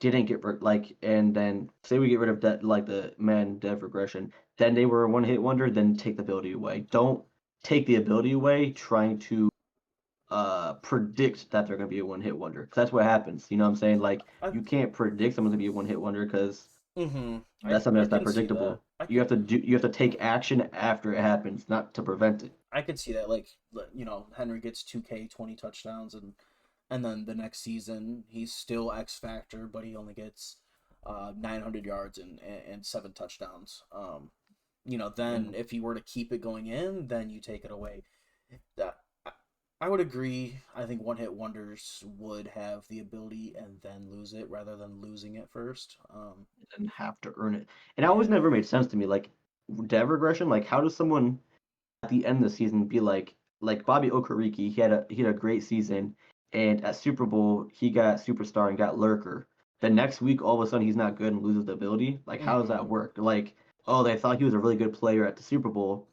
didn't get like, and then say we get rid of that, like the man dev regression, then they were a one hit wonder, then take the ability away. Don't take the ability away trying to predict that they're going to be a one hit wonder. 'Cause that's what happens. You know what I'm saying? Like I you can't predict someone's going to be a one hit wonder because that's something I that's not can see that. predictable. You have to take action after it happens, not to prevent it. I could see that. Like, Henry gets 2K 20 touchdowns, and then the next season he's still X Factor, but he only gets 900 yards and 7 touchdowns. Yeah. Then if you were to keep it going in, then you take it away. That I would agree. I think one hit wonders would have the ability and then lose it rather than losing it first. And have to earn it. And it always Yeah. never made sense to me. Like dev regression, like how does someone at the end of the season be like Bobby Okereke, he had a great season, and at Super Bowl he got superstar and got lurker. The next week, all of a sudden he's not good and loses the ability. Like how does that Mm-hmm. work? Like oh they thought he was a really good player at the Super Bowl,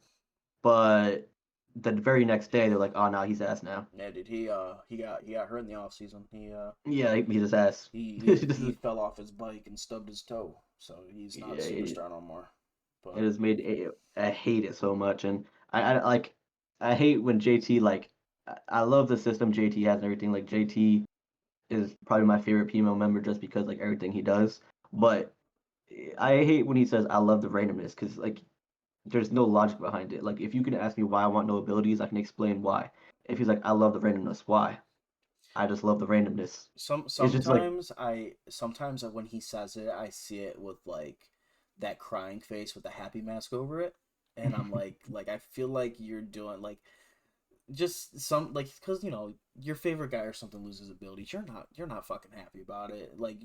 but the very next day they're like oh no he's ass now. Yeah, dude. He got hurt in the off season. Yeah, he's just ass. He fell off his bike and stubbed his toe, so he's not a Yeah, superstar no more. it But has made I hate it so much, and I like I hate when JT like I love the system JT has and everything. Like JT is probably my favorite PMO member just because like everything he does. But I hate when he says I love the randomness because like there's no logic behind it. Like if you can ask me why I want no abilities, I can explain why. If he's like, I love the randomness, why? I just love the randomness. It's just like Sometimes when he says it, I see it with like that crying face with the happy mask over it, and I'm like I feel like you're doing like just some like because your favorite guy or something loses abilities, you're not fucking happy about it. Like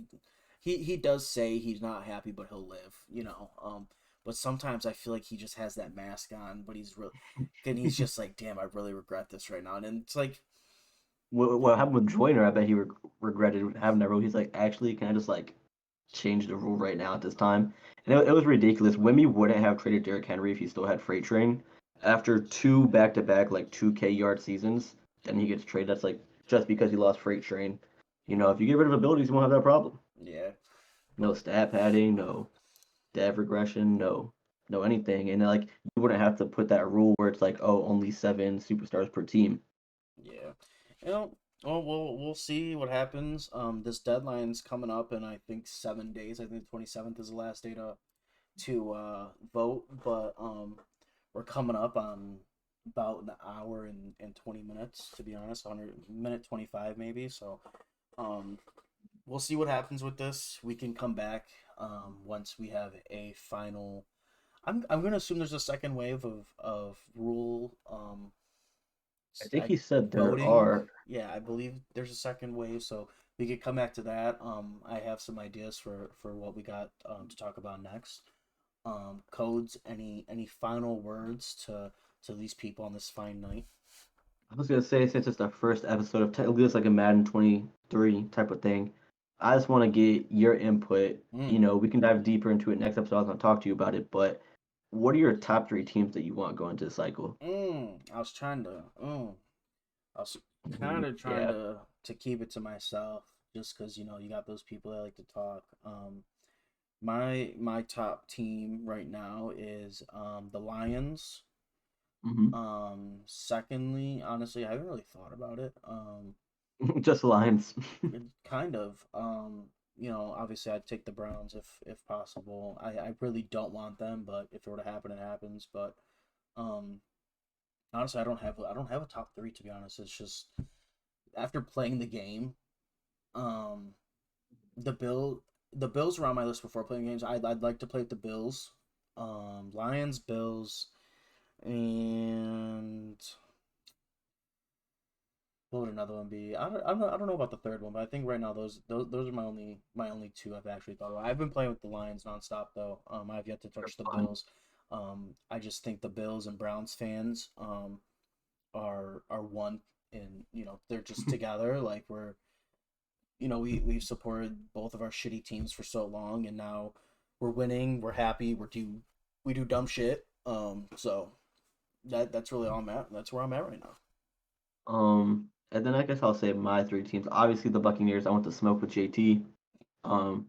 he does say he's not happy, but he'll live. But sometimes I feel like he just has that mask on, but then he's just like, damn, I really regret this right now, and it's like, what happened with Joyner. I bet he regretted having that rule. He's like, actually, can I just like change the rule right now at this time? And it was ridiculous. Wimby wouldn't have traded Derrick Henry if he still had Freight Train. After two back-to-back like 2K yard seasons, then he gets traded. That's like just because he lost Freight Train. If you get rid of abilities, you won't have that problem. yeah. No stat padding, no dev regression, no anything. And like you wouldn't have to put that rule where it's like, oh, only 7 superstars per team. Yeah. You know, well, we'll see what happens. This deadline's coming up in I think 7 days. I think the 27th is the last day to vote, but we're coming up on about an hour and 20 minutes, to be honest, 100 minute 25 maybe. So um we'll see what happens with this. We can come back once we have a final. I'm gonna assume there's a second wave of rule I think I, he said there voting. are. Yeah, I believe there's a second wave, so we could come back to that. I have some ideas for what we got to talk about next. Codes. Any final words to these people on this fine night? I was gonna say since it's the first episode of technically it's like a Madden 23 type of thing. I just want to get your input. Mm, We can dive deeper into it next episode. I was gonna talk to you about it, but what are your top three teams that you want going to the cycle? I was trying to. I was kind of trying Yeah. to keep it to myself, just because you got those people that like to talk. My top team right now is the Lions. Hmm. Secondly, honestly, I haven't really thought about it. Just Lions. Kind of. Obviously, I'd take the Browns if possible. I really don't want them, but if it were to happen, it happens. But um, honestly, I don't have a top three, to be honest. It's just after playing the game, um, the Bills were on my list before playing games. I'd like to play with the Bills, Lions, Bills, and what would another one be? I don't know about the third one, but I think right now those are my only two I've actually thought about. I've been playing with the Lions nonstop though. I've yet to touch the Fun. Bills. I just think the Bills and Browns fans are one, and they're just together. Like we've supported both of our shitty teams for so long, and now we're winning. We're happy. We do dumb shit. So that's really all I'm at. That's where I'm at right now. And then I guess I'll say my three teams. Obviously, the Buccaneers. I want to smoke with JT. Um,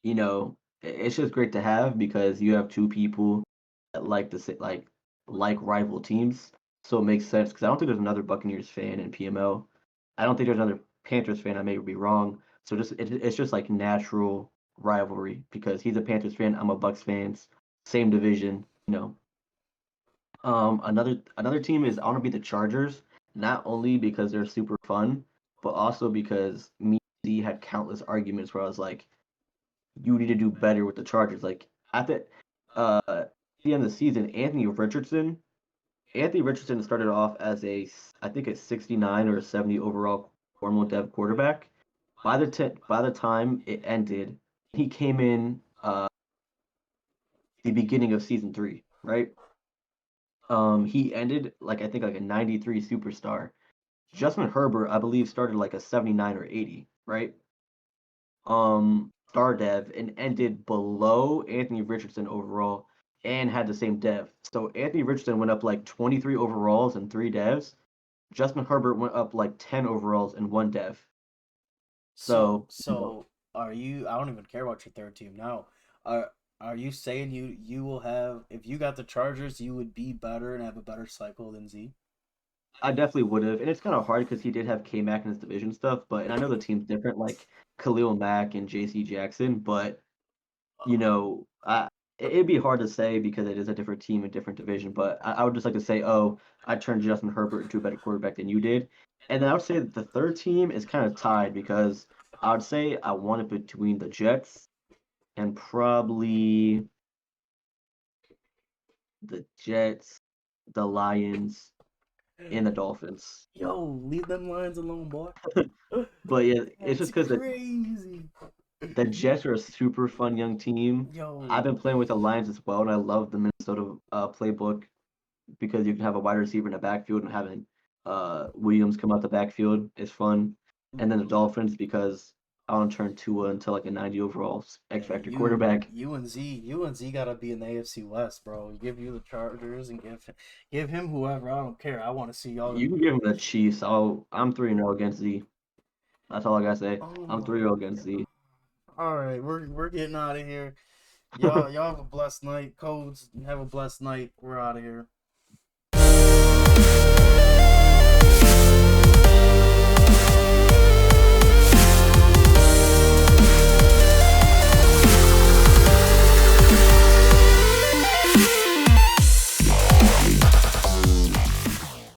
it's just great to have because you have two people that like to say like rival teams. So it makes sense because I don't think there's another Buccaneers fan in PML. I don't think there's another Panthers fan. I may be wrong. So it's just like natural rivalry because he's a Panthers fan. I'm a Bucks fan. Same division. Another team is I want to be the Chargers, not only because they're super fun, but also because me and D had countless arguments where I was like, you need to do better with the Chargers. Like at the end of the season, Anthony Richardson started off as I think a 69 or a 70 overall formal dev quarterback. By the time it ended, he came in the beginning of season 3, right? He ended like I think like a 93 superstar. Justin Herbert, I believe, started like a 79 or 80, right? Star dev and ended below Anthony Richardson overall and had the same dev. So Anthony Richardson went up like 23 overalls and 3 devs. Justin Herbert went up like 10 overalls and 1 dev. So So, so are you? I don't even care about your third team now. Are you saying you will have if you got the Chargers, you would be better and have a better cycle than Z? I definitely would have. And it's kind of hard because he did have K Mac in his division stuff, and I know the team's different, like Khalil Mack and JC Jackson, but I it'd be hard to say because it is a different team, a different division. But I would just like to say, oh, I turned Justin Herbert into a better quarterback than you did. And then I would say that the third team is kind of tied because I would say I want it between the Jets and probably the Jets, the Lions, and the Dolphins. Yo, leave them Lions alone, boy. But yeah, it's That's just because crazy. the Jets are a super fun young team. I've Yo, been playing with the Lions as well, and I love the Minnesota playbook because you can have a wide receiver in the backfield and having Williams come out the backfield is fun. And then the Dolphins because I want to turn Tua into like a 90 overall X hey, Factor quarterback. UNZ gotta be in the AFC West, bro. Give you the Chargers and give him whoever. I don't care. I want to see y'all. You can give him the Chiefs. I'm 3-0 against Z. That's all I gotta say. Oh I'm my 3-0 against Z. God. All right, we're getting out of here. Y'all have a blessed night. Codes, have a blessed night. We're out of here.